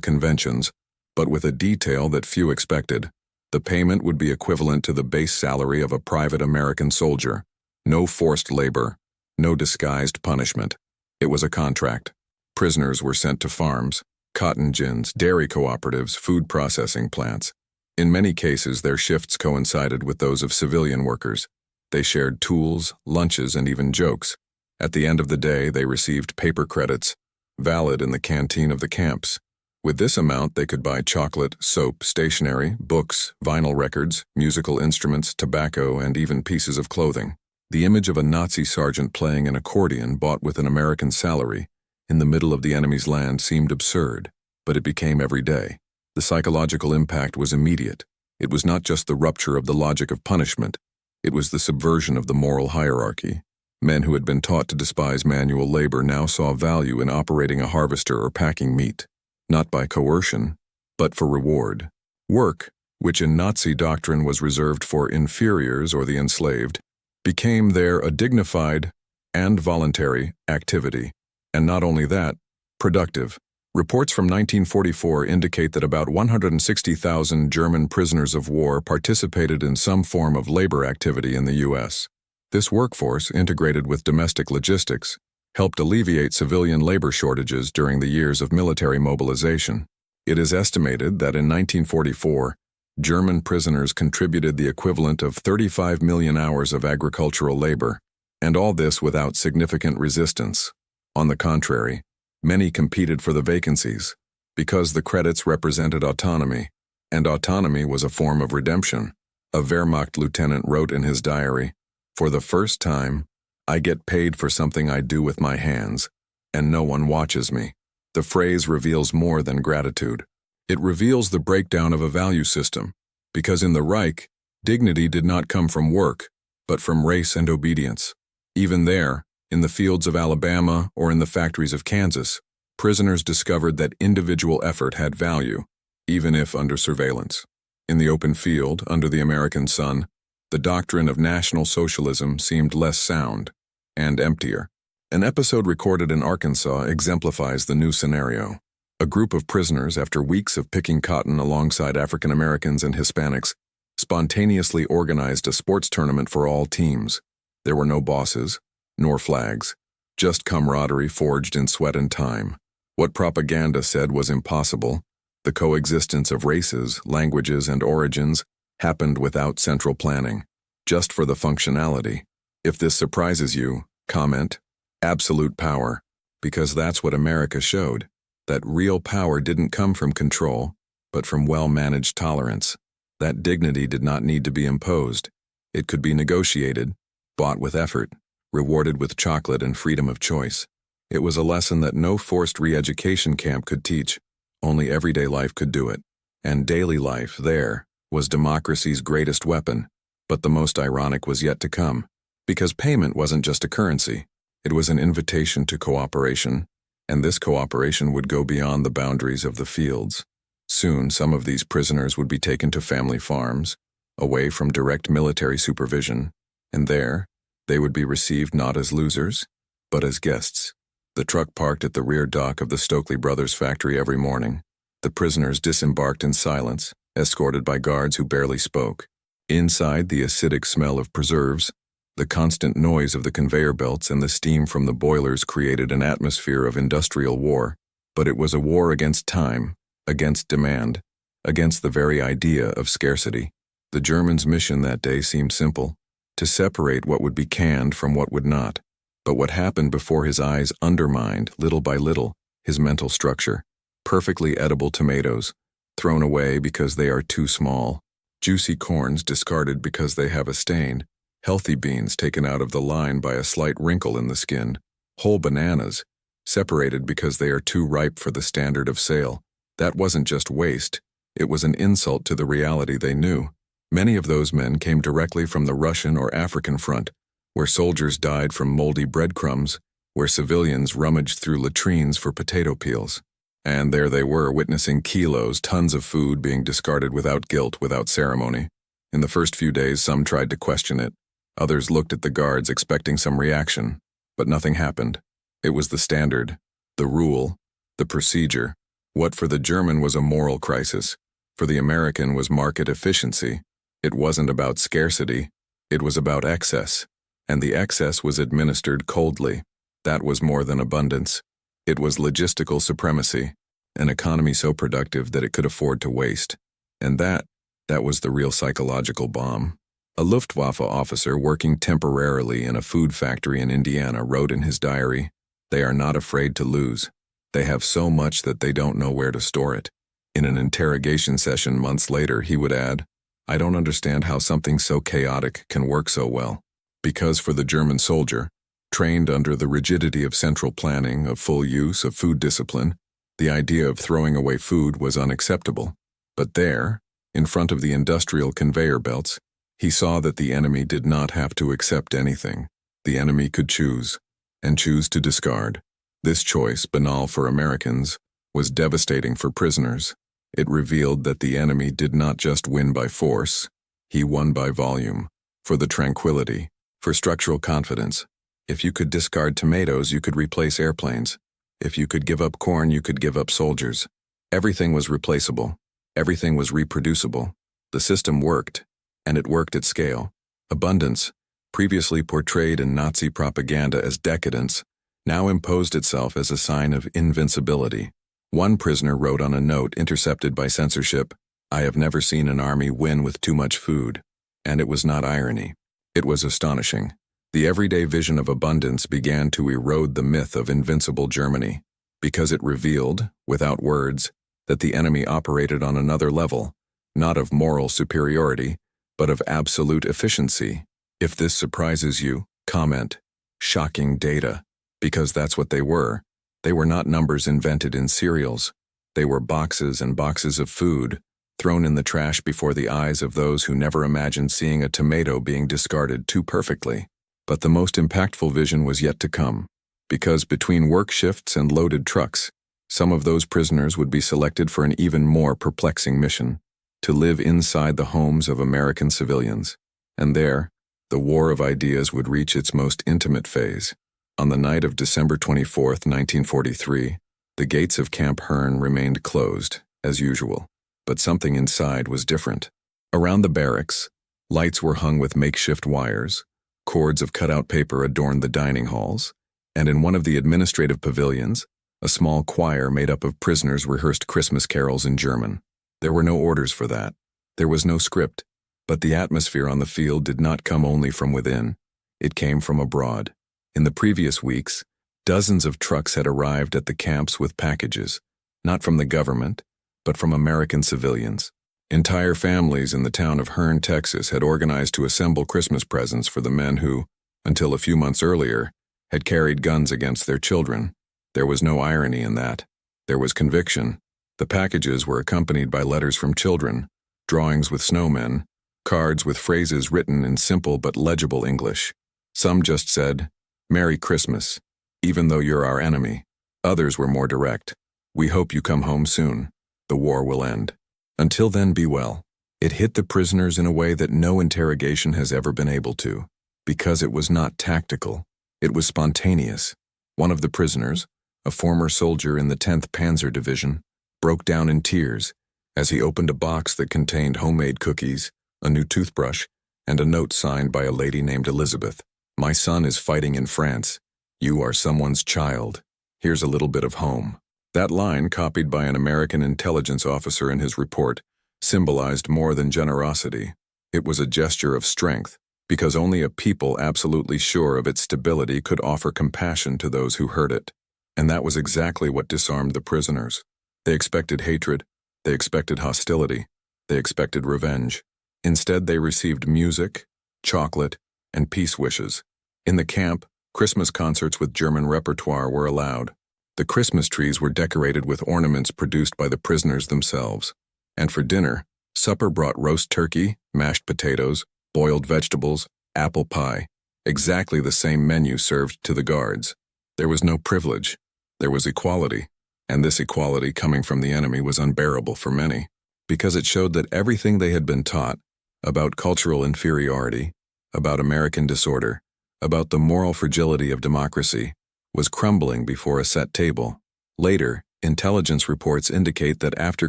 Conventions, but with a detail that few expected. The payment would be equivalent to the base salary of a private American soldier. No forced labor, no disguised punishment. It was a contract. Prisoners were sent to farms, cotton gins, dairy cooperatives, food processing plants. In many cases, their shifts coincided with those of civilian workers. They shared tools, lunches, and even jokes. At the end of the day, they received paper credits, valid in the canteen of the camps. With this amount, they could buy chocolate, soap, stationery, books, vinyl records, musical instruments, tobacco, and even pieces of clothing. The image of a Nazi sergeant playing an accordion bought with an American salary in the middle of the enemy's land seemed absurd, but it became every day. The psychological impact was immediate. It was not just the rupture of the logic of punishment, it was the subversion of the moral hierarchy. Men who had been taught to despise manual labor now saw value in operating a harvester or packing meat, not by coercion, but for reward. Work, which in Nazi doctrine was reserved for inferiors or the enslaved, became there a dignified and voluntary activity. And not only that, productive. Reports from 1944 indicate that about 160,000 German prisoners of war participated in some form of labor activity in the U.S. This workforce, integrated with domestic logistics, helped alleviate civilian labor shortages during the years of military mobilization. It is estimated that in 1944, German prisoners contributed the equivalent of 35 million hours of agricultural labor, and all this without significant resistance. On the contrary, many competed for the vacancies, because the credits represented autonomy, and autonomy was a form of redemption. A Wehrmacht lieutenant wrote in his diary, "For the first time, I get paid for something I do with my hands, and no one watches me." The phrase reveals more than gratitude. It reveals the breakdown of a value system, because in the Reich, dignity did not come from work, but from race and obedience. Even there, in the fields of Alabama or in the factories of Kansas, prisoners discovered that individual effort had value, even if under surveillance. In the open field, under the American sun, the doctrine of National Socialism seemed less sound and emptier. An episode recorded in Arkansas exemplifies the new scenario. A group of prisoners, after weeks of picking cotton alongside African Americans and Hispanics, spontaneously organized a sports tournament for all teams. There were no bosses, nor flags, just camaraderie forged in sweat and time. What propaganda said was impossible, the coexistence of races, languages, and origins, happened without central planning, just for the functionality. If this surprises you, comment, absolute power, because that's what America showed, that real power didn't come from control, but from well-managed tolerance. That dignity did not need to be imposed. It could be negotiated, bought with effort, rewarded with chocolate and freedom of choice. It was a lesson that no forced re-education camp could teach. Only everyday life could do it. And daily life, there, was democracy's greatest weapon. But the most ironic was yet to come. Because payment wasn't just a currency. It was an invitation to cooperation. And this cooperation would go beyond the boundaries of the fields. Soon, some of these prisoners would be taken to family farms, away from direct military supervision, and there, they would be received not as losers, but as guests. The truck parked at the rear dock of the Stokely Brothers factory every morning. The prisoners disembarked in silence, escorted by guards who barely spoke. Inside, the acidic smell of preserves, the constant noise of the conveyor belts and the steam from the boilers created an atmosphere of industrial war, but it was a war against time, against demand, against the very idea of scarcity. The Germans' mission that day seemed simple, to separate what would be canned from what would not. But what happened before his eyes undermined, little by little, his mental structure. Perfectly edible tomatoes, thrown away because they are too small. Juicy corns discarded because they have a stain. Healthy beans taken out of the line by a slight wrinkle in the skin. Whole bananas, separated because they are too ripe for the standard of sale. That wasn't just waste, it was an insult to the reality they knew. Many of those men came directly from the Russian or African front, where soldiers died from moldy breadcrumbs, where civilians rummaged through latrines for potato peels. And there they were, witnessing kilos, tons of food being discarded without guilt, without ceremony. In the first few days, some tried to question it. Others looked at the guards expecting some reaction, but nothing happened. It was the standard, the rule, the procedure. What for the German was a moral crisis, for the American was market efficiency. It wasn't about scarcity, it was about excess, and the excess was administered coldly. That was more than abundance. It was logistical supremacy, an economy so productive that it could afford to waste. And that was the real psychological bomb. A Luftwaffe officer working temporarily in a food factory in Indiana wrote in his diary, "They are not afraid to lose. They have so much that they don't know where to store it." In an interrogation session months later, he would add, "I don't understand how something so chaotic can work so well." Because for the German soldier, trained under the rigidity of central planning, of full use of food discipline, the idea of throwing away food was unacceptable. But there, in front of the industrial conveyor belts, he saw that the enemy did not have to accept anything. The enemy could choose, and choose to discard. This choice, banal for Americans, was devastating for prisoners. It revealed that the enemy did not just win by force, he won by volume, for the tranquility, for structural confidence. If you could discard tomatoes, you could replace airplanes. If you could give up corn, you could give up soldiers. Everything was replaceable. Everything was reproducible. The system worked, and it worked at scale. Abundance, previously portrayed in Nazi propaganda as decadence, now imposed itself as a sign of invincibility. One prisoner wrote on a note intercepted by censorship, "I have never seen an army win with too much food." And it was not irony. It was astonishing. The everyday vision of abundance began to erode the myth of invincible Germany, because it revealed, without words, that the enemy operated on another level, not of moral superiority, but of absolute efficiency. If this surprises you, comment, "Shocking data," because that's what they were. They were not numbers invented in cereals. They were boxes and boxes of food, thrown in the trash before the eyes of those who never imagined seeing a tomato being discarded too perfectly. But the most impactful vision was yet to come, because between work shifts and loaded trucks, some of those prisoners would be selected for an even more perplexing mission, to live inside the homes of American civilians. And there, the war of ideas would reach its most intimate phase. On the night of December 24, 1943, the gates of Camp Hearn remained closed, as usual, but something inside was different. Around the barracks, lights were hung with makeshift wires, cords of cutout paper adorned the dining halls, and in one of the administrative pavilions, a small choir made up of prisoners rehearsed Christmas carols in German. There were no orders for that. There was no script, but the atmosphere on the field did not come only from within. It came from abroad. In the previous weeks, dozens of trucks had arrived at the camps with packages, not from the government, but from American civilians. Entire families in the town of Hearn, Texas had organized to assemble Christmas presents for the men who, until a few months earlier, had carried guns against their children. There was no irony in that. There was conviction. The packages were accompanied by letters from children, drawings with snowmen, cards with phrases written in simple but legible English. Some just said, "Merry Christmas, even though you're our enemy." Others were more direct. "We hope you come home soon. The war will end. Until then, be well." It hit the prisoners in a way that no interrogation has ever been able to, because it was not tactical. It was spontaneous. One of the prisoners, a former soldier in the 10th Panzer Division, broke down in tears as he opened a box that contained homemade cookies, a new toothbrush, and a note signed by a lady named Elizabeth. "My son is fighting in France. You are someone's child. Here's a little bit of home." That line, copied by an American intelligence officer in his report, symbolized more than generosity. It was a gesture of strength, because only a people absolutely sure of its stability could offer compassion to those who heard it. And that was exactly what disarmed the prisoners. They expected hatred, they expected hostility, they expected revenge. Instead, they received music, chocolate, and peace wishes. In the camp, Christmas concerts with German repertoire were allowed. The Christmas trees were decorated with ornaments produced by the prisoners themselves. And for dinner, supper brought roast turkey, mashed potatoes, boiled vegetables, apple pie, exactly the same menu served to the guards. There was no privilege. There was equality. And this equality coming from the enemy was unbearable for many, because it showed that everything they had been taught about cultural inferiority, about American disorder, about the moral fragility of democracy, was crumbling before a set table. Later, intelligence reports indicate that after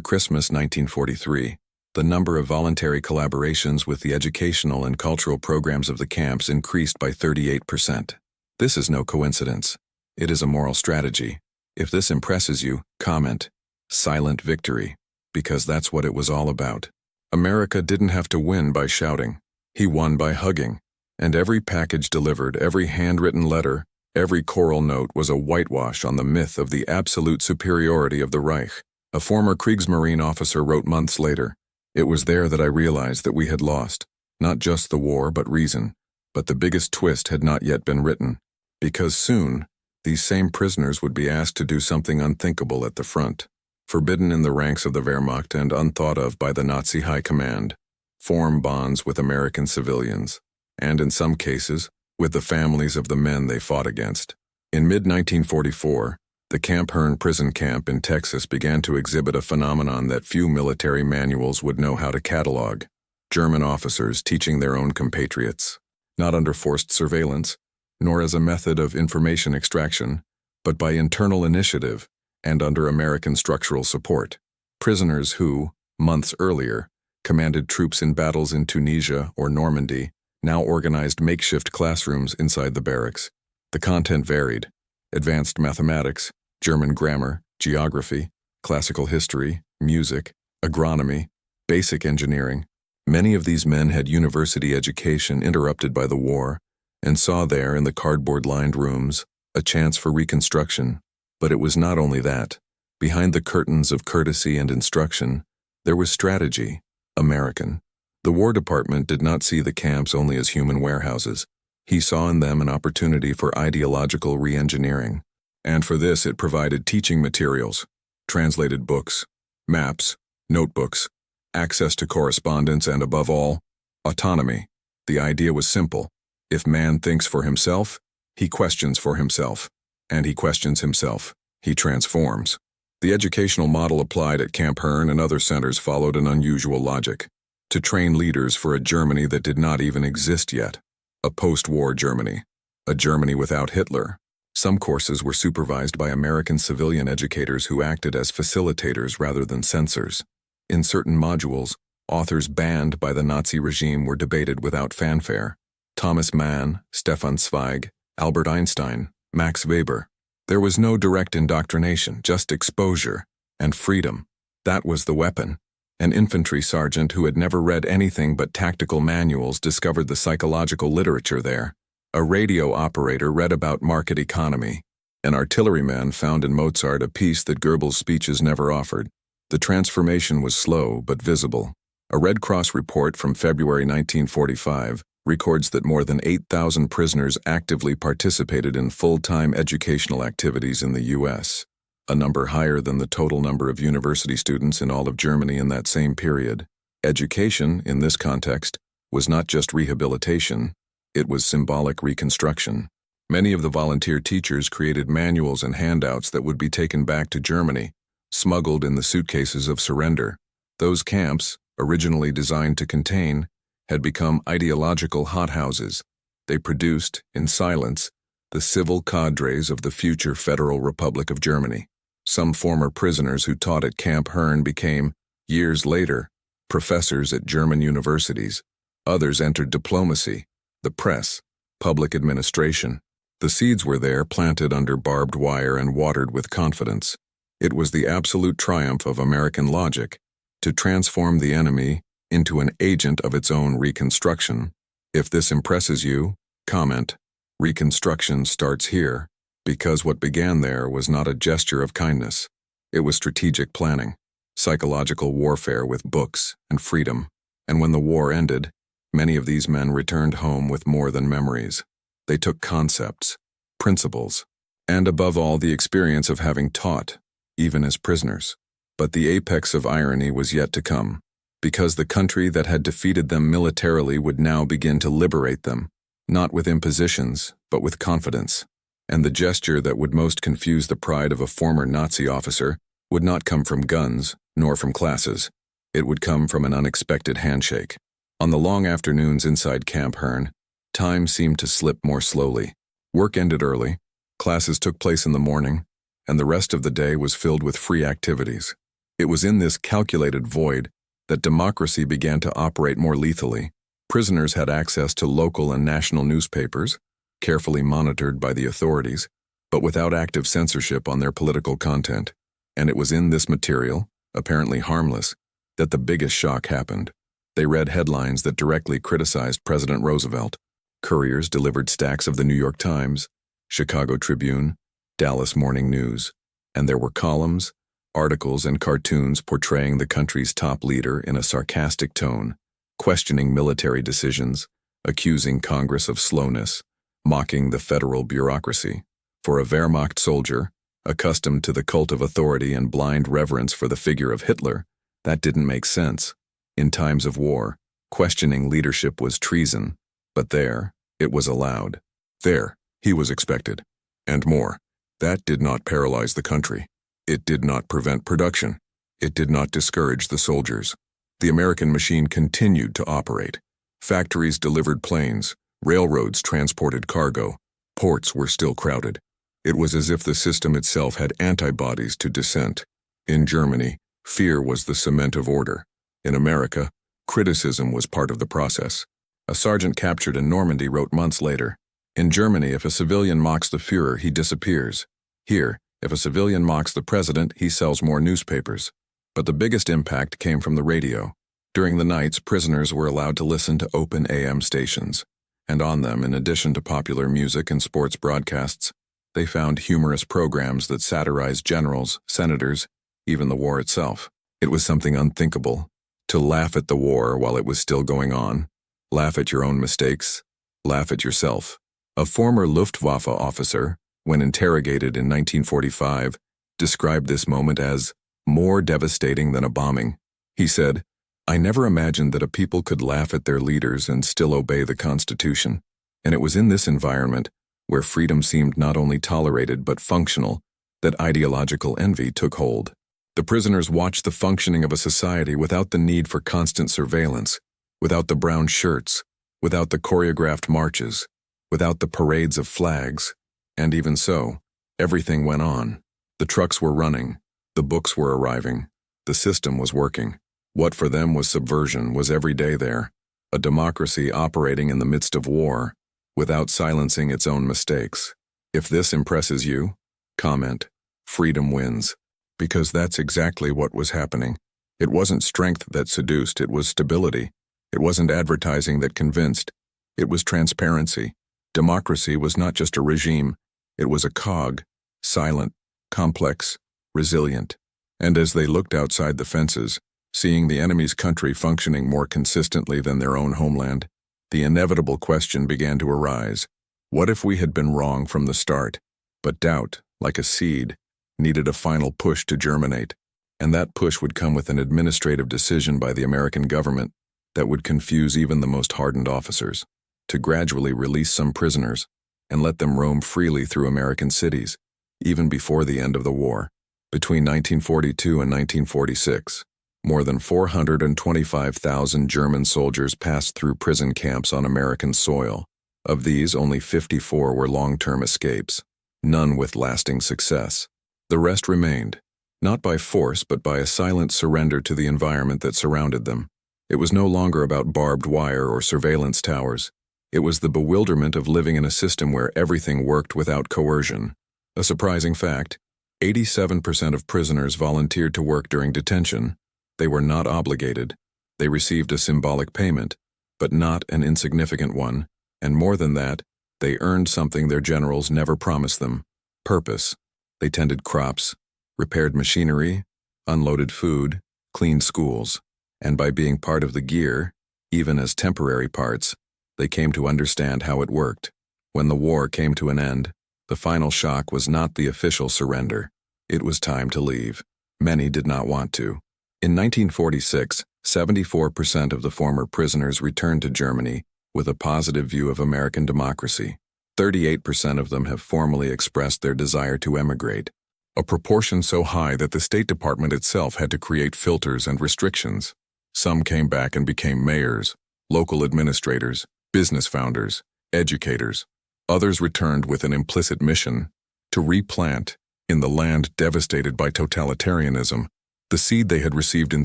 Christmas 1943, the number of voluntary collaborations with the educational and cultural programs of the camps increased by 38%. This is no coincidence. It is a moral strategy. If this impresses you, comment, "Silent victory," because that's what it was all about. America didn't have to win by shouting. He won by hugging. And every package delivered, every handwritten letter, every choral note was a whitewash on the myth of the absolute superiority of the Reich. A former Kriegsmarine officer wrote months later, "It was there that I realized that we had lost, not just the war but reason, but the biggest twist had not yet been written, because soon, these same prisoners would be asked to do something unthinkable at the front, forbidden in the ranks of the Wehrmacht and unthought of by the Nazi high command, form bonds with American civilians, and in some cases, with the families of the men they fought against." In mid-1944, the Camp Hearn prison camp in Texas began to exhibit a phenomenon that few military manuals would know how to catalog: German officers teaching their own compatriots, not under forced surveillance, nor as a method of information extraction, but by internal initiative and under American structural support. Prisoners who, months earlier, commanded troops in battles in Tunisia or Normandy now organized makeshift classrooms inside the barracks. The content varied: advanced mathematics, German grammar, geography, classical history, music, agronomy, basic engineering. Many of these men had university education interrupted by the war, and saw there in the cardboard-lined rooms a chance for reconstruction. But it was not only that. Behind the curtains of courtesy and instruction, there was strategy, American. The War Department did not see the camps only as human warehouses. He saw in them an opportunity for ideological re-engineering. And for this it provided teaching materials, translated books, maps, notebooks, access to correspondence, and above all, autonomy. The idea was simple. If man thinks for himself, he questions for himself. And he questions himself. He transforms. The educational model applied at Camp Hearn and other centers followed an unusual logic: to train leaders for a Germany that did not even exist yet. A post-war Germany. A Germany without Hitler. Some courses were supervised by American civilian educators who acted as facilitators rather than censors. In certain modules, authors banned by the Nazi regime were debated without fanfare. Thomas Mann, Stefan Zweig, Albert Einstein, Max Weber. There was no direct indoctrination, just exposure and freedom. That was the weapon. An infantry sergeant who had never read anything but tactical manuals discovered the psychological literature there. A radio operator read about market economy. An artilleryman found in Mozart a piece that Goebbels' speeches never offered. The transformation was slow but visible. A Red Cross report from February 1945 records that more than 8,000 prisoners actively participated in full-time educational activities in the U.S., a number higher than the total number of university students in all of Germany in that same period. Education, in this context, was not just rehabilitation, it was symbolic reconstruction. Many of the volunteer teachers created manuals and handouts that would be taken back to Germany, smuggled in the suitcases of surrender. Those camps, originally designed to contain, had become ideological hothouses. They produced, in silence, the civil cadres of the future Federal Republic of Germany. Some former prisoners who taught at Camp Herne became, years later, professors at German universities. Others entered diplomacy, the press, public administration. The seeds were there, planted under barbed wire and watered with confidence. It was the absolute triumph of American logic to transform the enemy into an agent of its own reconstruction. If this impresses you, comment, "Reconstruction starts here," because what began there was not a gesture of kindness. It was strategic planning, psychological warfare with books and freedom. And when the war ended, many of these men returned home with more than memories. They took concepts, principles, and above all the experience of having taught, even as prisoners. But the apex of irony was yet to come, because the country that had defeated them militarily would now begin to liberate them, not with impositions, but with confidence. And the gesture that would most confuse the pride of a former Nazi officer would not come from guns, nor from classes. It would come from an unexpected handshake. On the long afternoons inside Camp Herne, time seemed to slip more slowly. Work ended early, classes took place in the morning, and the rest of the day was filled with free activities. It was in this calculated void that democracy began to operate more lethally. Prisoners had access to local and national newspapers, carefully monitored by the authorities, but without active censorship on their political content. And it was in this material, apparently harmless, that the biggest shock happened. They read headlines that directly criticized President Roosevelt. Couriers delivered stacks of the New York Times, Chicago Tribune, Dallas Morning News, and there were columns, articles, and cartoons portraying the country's top leader in a sarcastic tone, questioning military decisions, accusing Congress of slowness, mocking the federal bureaucracy. For a Wehrmacht soldier, accustomed to the cult of authority and blind reverence for the figure of Hitler, that didn't make sense. In times of war, questioning leadership was treason, but there, it was allowed. There, he was expected. And more. That did not paralyze the country. It did not prevent production. It did not discourage the soldiers. The American machine continued to operate. Factories delivered planes, railroads transported cargo, ports were still crowded. It was as if the system itself had antibodies to dissent. In Germany, fear was the cement of order. In America, criticism was part of the process. A sergeant captured in Normandy wrote months later, "In Germany, if a civilian mocks the Führer, he disappears. Here, if a civilian mocks the president, he sells more newspapers." But the biggest impact came from the radio. During the nights, prisoners were allowed to listen to open AM stations, and on them, in addition to popular music and sports broadcasts, they found humorous programs that satirized generals, senators, even the war itself. It was something unthinkable, to laugh at the war while it was still going on, laugh at your own mistakes, laugh at yourself. A former Luftwaffe officer, when interrogated in 1945, described this moment as more devastating than a bombing. He said, "I never imagined that a people could laugh at their leaders and still obey the Constitution." And it was in this environment, where freedom seemed not only tolerated but functional, that ideological envy took hold. The prisoners watched the functioning of a society without the need for constant surveillance, without the brown shirts, without the choreographed marches, without the parades of flags. And even so, everything went on. The trucks were running, the books were arriving, the system was working. What for them was subversion was every day there, a democracy operating in the midst of war, without silencing its own mistakes. If this impresses you, comment, freedom wins. Because that's exactly what was happening. It wasn't strength that seduced, it was stability. It wasn't advertising that convinced. It was transparency. Democracy was not just a regime, it was a cog, silent, complex, resilient. And as they looked outside the fences, seeing the enemy's country functioning more consistently than their own homeland, the inevitable question began to arise. What if we had been wrong from the start? But doubt, like a seed, needed a final push to germinate, and that push would come with an administrative decision by the American government that would confuse even the most hardened officers, to gradually release some prisoners and let them roam freely through American cities, even before the end of the war. Between 1942 and 1946, more than 425,000 German soldiers passed through prison camps on American soil. Of these, only 54 were long-term escapes, none with lasting success. The rest remained, not by force but by a silent surrender to the environment that surrounded them. It was no longer about barbed wire or surveillance towers. It was the bewilderment of living in a system where everything worked without coercion. A surprising fact, 87% of prisoners volunteered to work during detention. They were not obligated. They received a symbolic payment, but not an insignificant one, and more than that, they earned something their generals never promised them: purpose. They tended crops, repaired machinery, unloaded food, cleaned schools, and by being part of the gear, even as temporary parts, they came to understand how it worked. When the war came to an end, the final shock was not the official surrender. It was time to leave. Many did not want to. In 1946, 74% of the former prisoners returned to Germany with a positive view of American democracy. 38% of them have formally expressed their desire to emigrate, a proportion so high that the State Department itself had to create filters and restrictions. Some came back and became mayors, local administrators, business founders, educators. Others returned with an implicit mission to replant, in the land devastated by totalitarianism, the seed they had received in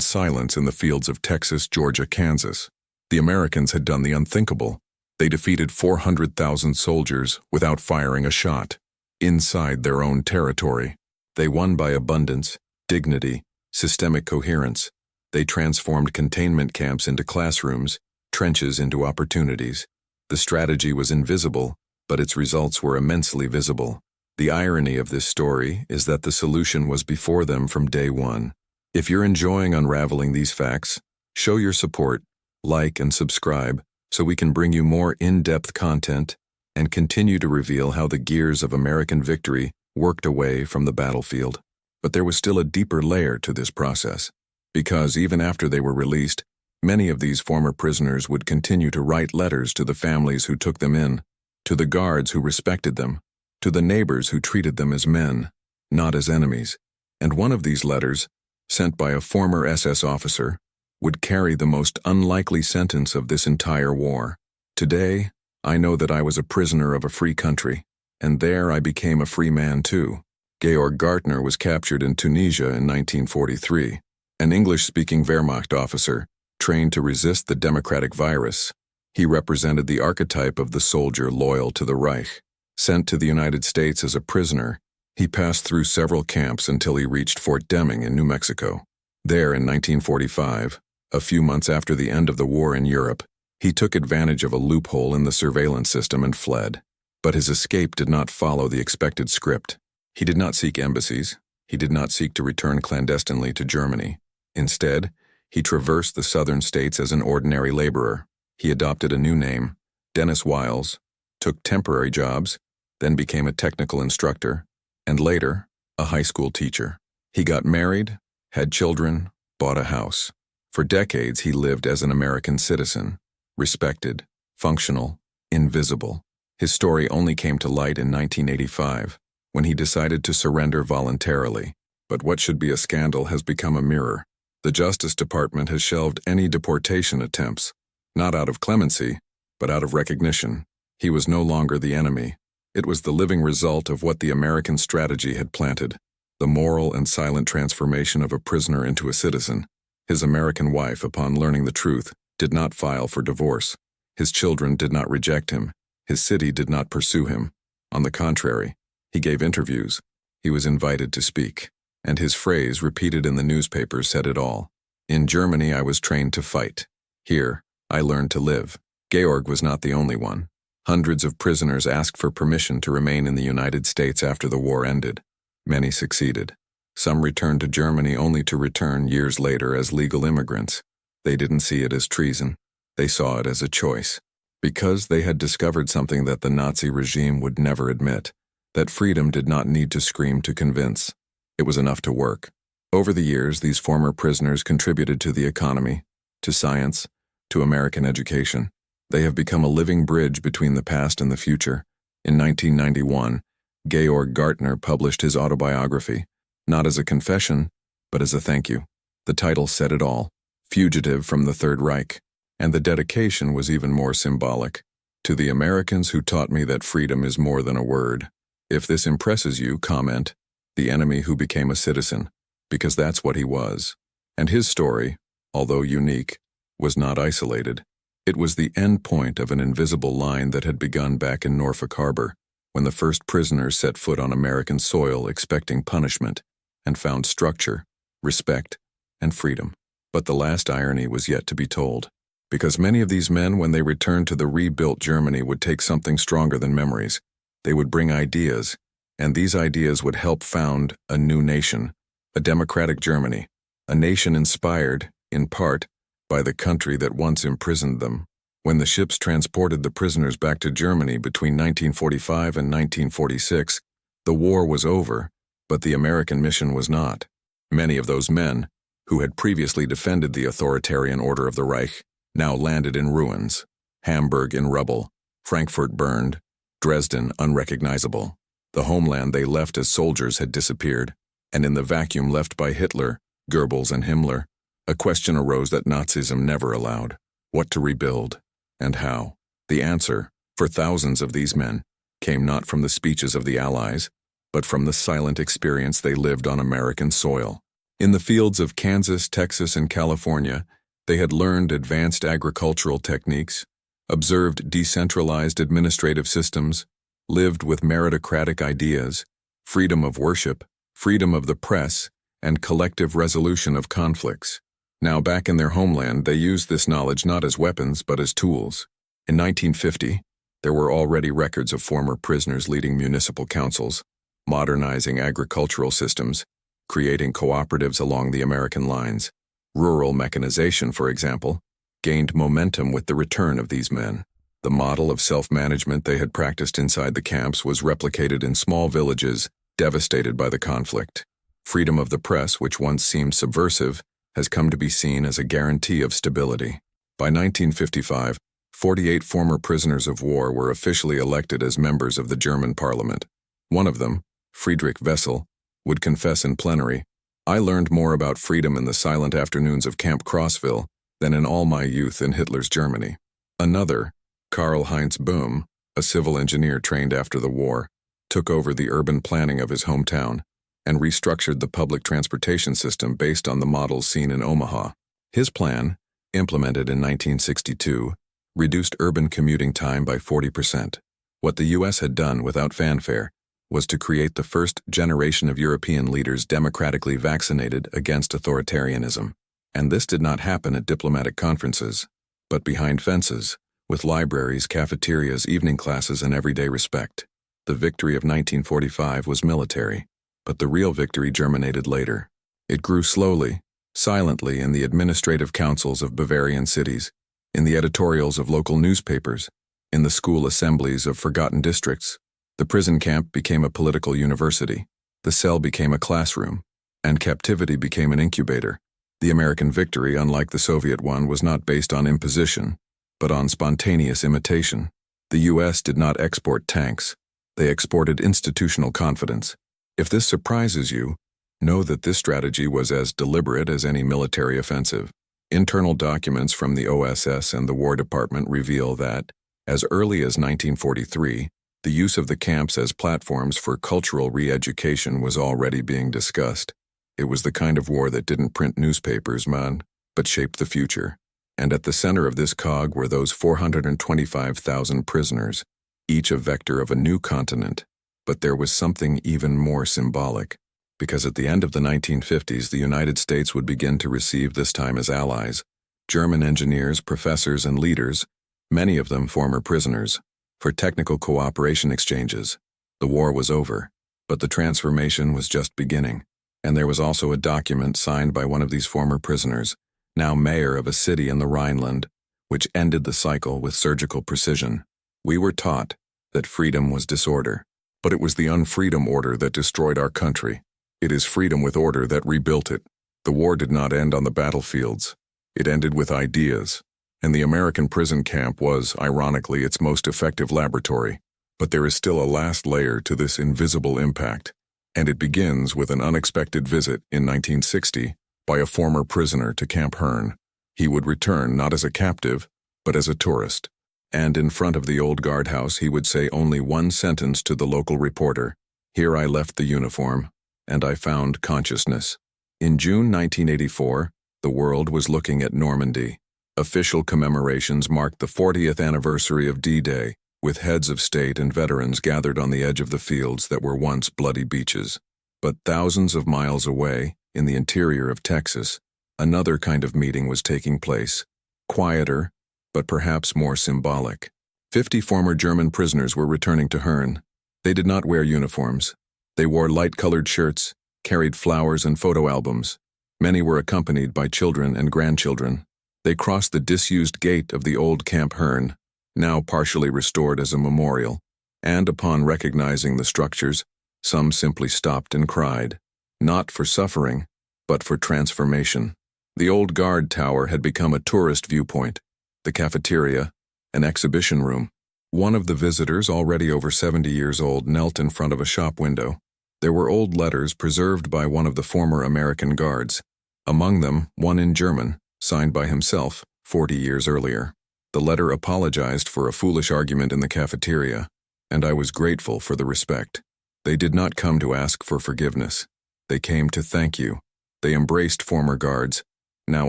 silence in the fields of Texas, Georgia, Kansas. The Americans had done the unthinkable. They defeated 400,000 soldiers without firing a shot, inside their own territory. They won by abundance, dignity, systemic coherence. They transformed containment camps into classrooms, trenches into opportunities. The strategy was invisible, but its results were immensely visible. The irony of this story is that the solution was before them from day one. If you're enjoying unraveling these facts, show your support, like and subscribe, so we can bring you more in-depth content and continue to reveal how the gears of American victory worked away from the battlefield. But there was still a deeper layer to this process, because even after they were released, many of these former prisoners would continue to write letters to the families who took them in, to the guards who respected them, to the neighbors who treated them as men, not as enemies. And one of these letters, sent by a former SS officer, would carry the most unlikely sentence of this entire war. Today, I know that I was a prisoner of a free country, and there I became a free man too. Georg Gartner was captured in Tunisia in 1943, an English-speaking Wehrmacht officer, trained to resist the democratic virus. He represented the archetype of the soldier loyal to the Reich. Sent to the United States as a prisoner, he passed through several camps until he reached Fort Deming in New Mexico. There in 1945, a few months after the end of the war in Europe, he took advantage of a loophole in the surveillance system and fled. But his escape did not follow the expected script. He did not seek embassies. He did not seek to return clandestinely to Germany. Instead, he traversed the southern states as an ordinary laborer. He adopted a new name, Dennis Wiles, took temporary jobs, then became a technical instructor, and later, a high school teacher. He got married, had children, bought a house. For decades, he lived as an American citizen, respected, functional, invisible. His story only came to light in 1985, when he decided to surrender voluntarily. But what should be a scandal has become a mirror. The Justice Department has shelved any deportation attempts, not out of clemency, but out of recognition. He was no longer the enemy. It was the living result of what the American strategy had planted, the moral and silent transformation of a prisoner into a citizen. His American wife, upon learning the truth, did not file for divorce. His children did not reject him. His city did not pursue him. On the contrary, he gave interviews. He was invited to speak. And his phrase, repeated in the newspapers, said it all. In Germany, I was trained to fight. Here, I learned to live. Georg was not the only one. Hundreds of prisoners asked for permission to remain in the United States after the war ended. Many succeeded. Some returned to Germany only to return years later as legal immigrants. They didn't see it as treason. They saw it as a choice. Because they had discovered something that the Nazi regime would never admit, that freedom did not need to scream to convince. It was enough to work. Over the years, these former prisoners contributed to the economy, to science, to American education. They have become a living bridge between the past and the future. In 1991, Georg Gartner published his autobiography, not as a confession, but as a thank you. The title said it all, Fugitive from the Third Reich, and the dedication was even more symbolic. To the Americans who taught me that freedom is more than a word. If this impresses you, comment, the enemy who became a citizen, because that's what he was. And his story, although unique, was not isolated. It was the end point of an invisible line that had begun back in Norfolk Harbor, when the first prisoners set foot on American soil expecting punishment, and found structure, respect, and freedom. But the last irony was yet to be told, because many of these men, when they returned to the rebuilt Germany, would take something stronger than memories. They would bring ideas, and these ideas would help found a new nation, a democratic Germany, a nation inspired, in part, by the country that once imprisoned them. When the ships transported the prisoners back to Germany between 1945 and 1946, the war was over, but the American mission was not. Many of those men, who had previously defended the authoritarian order of the Reich, now landed in ruins. Hamburg in rubble, Frankfurt burned, Dresden unrecognizable. The homeland they left as soldiers had disappeared, and in the vacuum left by Hitler, Goebbels, and Himmler, a question arose that Nazism never allowed: what to rebuild, and how. The answer, for thousands of these men, came not from the speeches of the Allies, but from the silent experience they lived on American soil. In the fields of Kansas, Texas, and California, they had learned advanced agricultural techniques, observed decentralized administrative systems, lived with meritocratic ideas, freedom of worship, freedom of the press, and collective resolution of conflicts. Now back in their homeland, they used this knowledge not as weapons but as tools. In 1950, there were already records of former prisoners leading municipal councils, modernizing agricultural systems, creating cooperatives along the American lines. Rural mechanization, for example, gained momentum with the return of these men. The model of self-management they had practiced inside the camps was replicated in small villages devastated by the conflict. Freedom of the press, which once seemed subversive, has come to be seen as a guarantee of stability. By 1955, 48 former prisoners of war were officially elected as members of the German parliament. One of them, Friedrich Wessel, would confess in plenary, "I learned more about freedom in the silent afternoons of Camp Crossville than in all my youth in Hitler's Germany." Another, Karl-Heinz Böhm, a civil engineer trained after the war, took over the urban planning of his hometown and restructured the public transportation system based on the models seen in Omaha. His plan, implemented in 1962, reduced urban commuting time by 40%. What the U.S. had done without fanfare was to create the first generation of European leaders democratically vaccinated against authoritarianism. And this did not happen at diplomatic conferences, but behind fences, with libraries, cafeterias, evening classes, and everyday respect. The victory of 1945 was military, but the real victory germinated later. It grew slowly, silently in the administrative councils of Bavarian cities, in the editorials of local newspapers, in the school assemblies of forgotten districts. The prison camp became a political university, the cell became a classroom, and captivity became an incubator. The American victory, unlike the Soviet one, was not based on imposition, but on spontaneous imitation. The U.S. did not export tanks. They exported institutional confidence. If this surprises you, know that this strategy was as deliberate as any military offensive. Internal documents from the OSS and the War Department reveal that, as early as 1943, The use of the camps as platforms for cultural re-education was already being discussed. It was the kind of war that didn't print newspapers, man, but shaped the future. And at the center of this cog were those 425,000 prisoners, each a vector of a new continent. But there was something even more symbolic, because at the end of the 1950s, the United States would begin to receive, this time as allies, German engineers, professors, and leaders, many of them former prisoners, for technical cooperation exchanges. The war was over, but the transformation was just beginning, and there was also a document signed by one of these former prisoners, now mayor of a city in the Rhineland, which ended the cycle with surgical precision. We were taught that freedom was disorder, but it was the unfreedom order that destroyed our country. It is freedom with order that rebuilt it. The war did not end on the battlefields. It ended with ideas, and the American prison camp was, ironically, its most effective laboratory. But there is still a last layer to this invisible impact, and it begins with an unexpected visit in 1960 by a former prisoner to Camp Hearn. He would return not as a captive, but as a tourist. And in front of the old guardhouse, he would say only one sentence to the local reporter: "Here I left the uniform, and I found consciousness." In June 1984, the world was looking at Normandy. Official commemorations marked the 40th anniversary of D-Day, with heads of state and veterans gathered on the edge of the fields that were once bloody beaches. But thousands of miles away, in the interior of Texas, another kind of meeting was taking place, quieter, but perhaps more symbolic. 50 former German prisoners were returning to Hearn. They did not wear uniforms. They wore light-colored shirts, carried flowers and photo albums. Many were accompanied by children and grandchildren. They crossed the disused gate of the old Camp Hearn, now partially restored as a memorial, and upon recognizing the structures, some simply stopped and cried, not for suffering, but for transformation. The old guard tower had become a tourist viewpoint, the cafeteria, an exhibition room. One of the visitors, already over 70 years old, knelt in front of a shop window. There were old letters preserved by one of the former American guards, among them one in German, signed by himself 40 years earlier. The letter apologized for a foolish argument in the cafeteria, and I was grateful for the respect. They did not come to ask for forgiveness. They came to thank you. They embraced former guards, now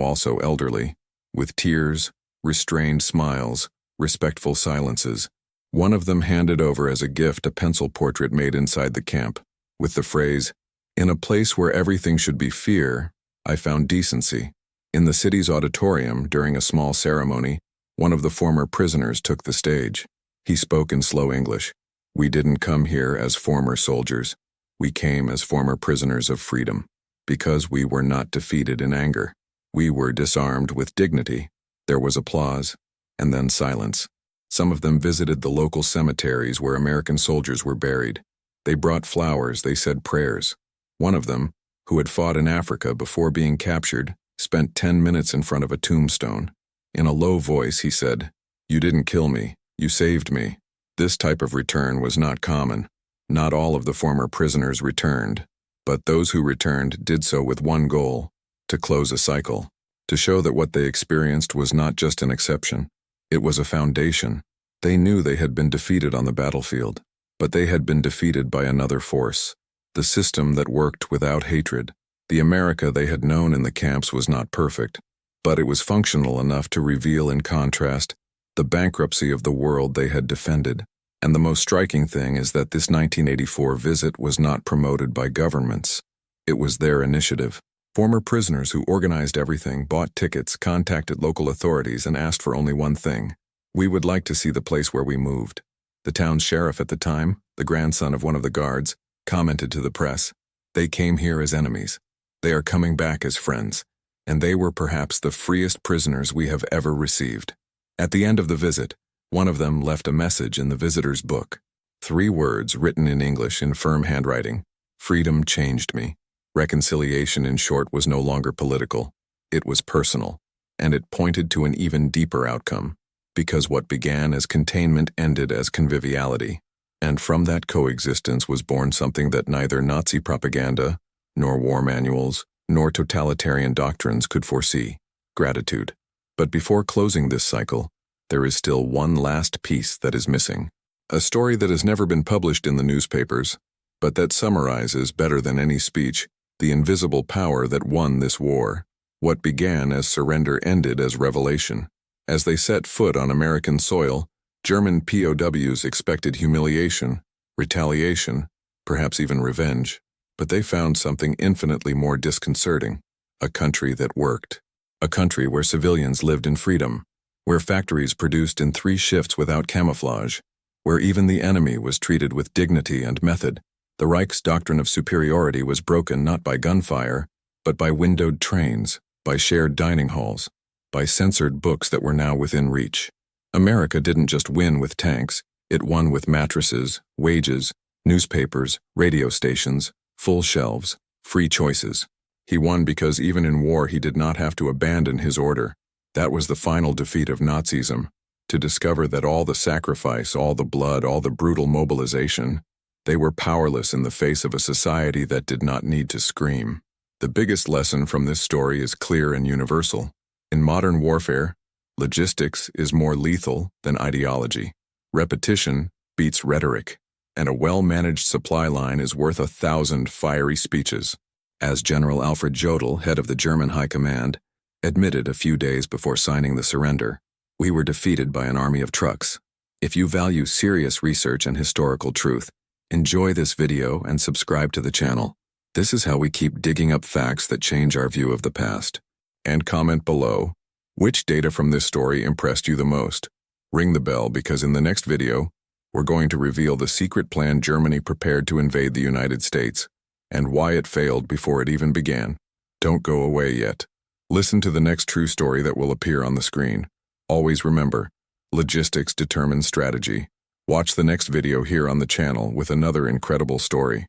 also elderly, with tears, restrained smiles, respectful silences. One of them handed over as a gift a pencil portrait made inside the camp, with the phrase, "In a place where everything should be fear, I found decency." In the city's auditorium, during a small ceremony, one of the former prisoners took the stage. He spoke in slow English. "We didn't come here as former soldiers. We came as former prisoners of freedom, because we were not defeated in anger. We were disarmed with dignity." There was applause, and then silence. Some of them visited the local cemeteries where American soldiers were buried. They brought flowers, they said prayers. One of them, who had fought in Africa before being captured, spent 10 minutes in front of a tombstone. In a low voice, he said, "You didn't kill me, you saved me." This type of return was not common. Not all of the former prisoners returned, but those who returned did so with one goal: to close a cycle, to show that what they experienced was not just an exception, it was a foundation. They knew they had been defeated on the battlefield, but they had been defeated by another force, the system that worked without hatred. The America they had known in the camps was not perfect, but it was functional enough to reveal in contrast the bankruptcy of the world they had defended. And the most striking thing is that this 1984 visit was not promoted by governments. It was their initiative. Former prisoners who organized everything, bought tickets, contacted local authorities, and asked for only one thing: "We would like to see the place where we moved." The town's sheriff at the time, the grandson of one of the guards, commented to the press, "They came here as enemies. They are coming back as friends, and they were perhaps the freest prisoners we have ever received." At the end of the visit, one of them left a message in the visitor's book. 3 words written in English in firm handwriting: "Freedom changed me." Reconciliation, in short, was no longer political. It was personal, and it pointed to an even deeper outcome, because what began as containment ended as conviviality. And from that coexistence was born something that neither Nazi propaganda, nor war manuals, nor totalitarian doctrines could foresee: gratitude. But before closing this cycle, there is still one last piece that is missing. A story that has never been published in the newspapers, but that summarizes better than any speech the invisible power that won this war. What began as surrender ended as revelation. As they set foot on American soil, German POWs expected humiliation, retaliation, perhaps even revenge, but they found something infinitely more disconcerting: a country that worked. A country where civilians lived in freedom, where factories produced in 3 shifts without camouflage, where even the enemy was treated with dignity and method. The Reich's doctrine of superiority was broken not by gunfire, but by windowed trains, by shared dining halls, by censored books that were now within reach. America didn't just win with tanks, it won with mattresses, wages, newspapers, radio stations, full shelves, free choices. He won because even in war he did not have to abandon his order. That was the final defeat of Nazism, to discover that all the sacrifice, all the blood, all the brutal mobilization, they were powerless in the face of a society that did not need to scream. The biggest lesson from this story is clear and universal. In modern warfare, logistics is more lethal than ideology. Repetition beats rhetoric, and a well-managed supply line is worth 1,000 fiery speeches. As General Alfred Jodl, head of the German High Command, admitted a few days before signing the surrender, "We were defeated by an army of trucks." If you value serious research and historical truth, enjoy this video and subscribe to the channel. This is how we keep digging up facts that change our view of the past. And comment below, which data from this story impressed you the most? Ring the bell because in the next video, we're going to reveal the secret plan Germany prepared to invade the United States, and why it failed before it even began. Don't go away yet. Listen to the next true story that will appear on the screen. Always remember, logistics determines strategy. Watch the next video here on the channel with another incredible story.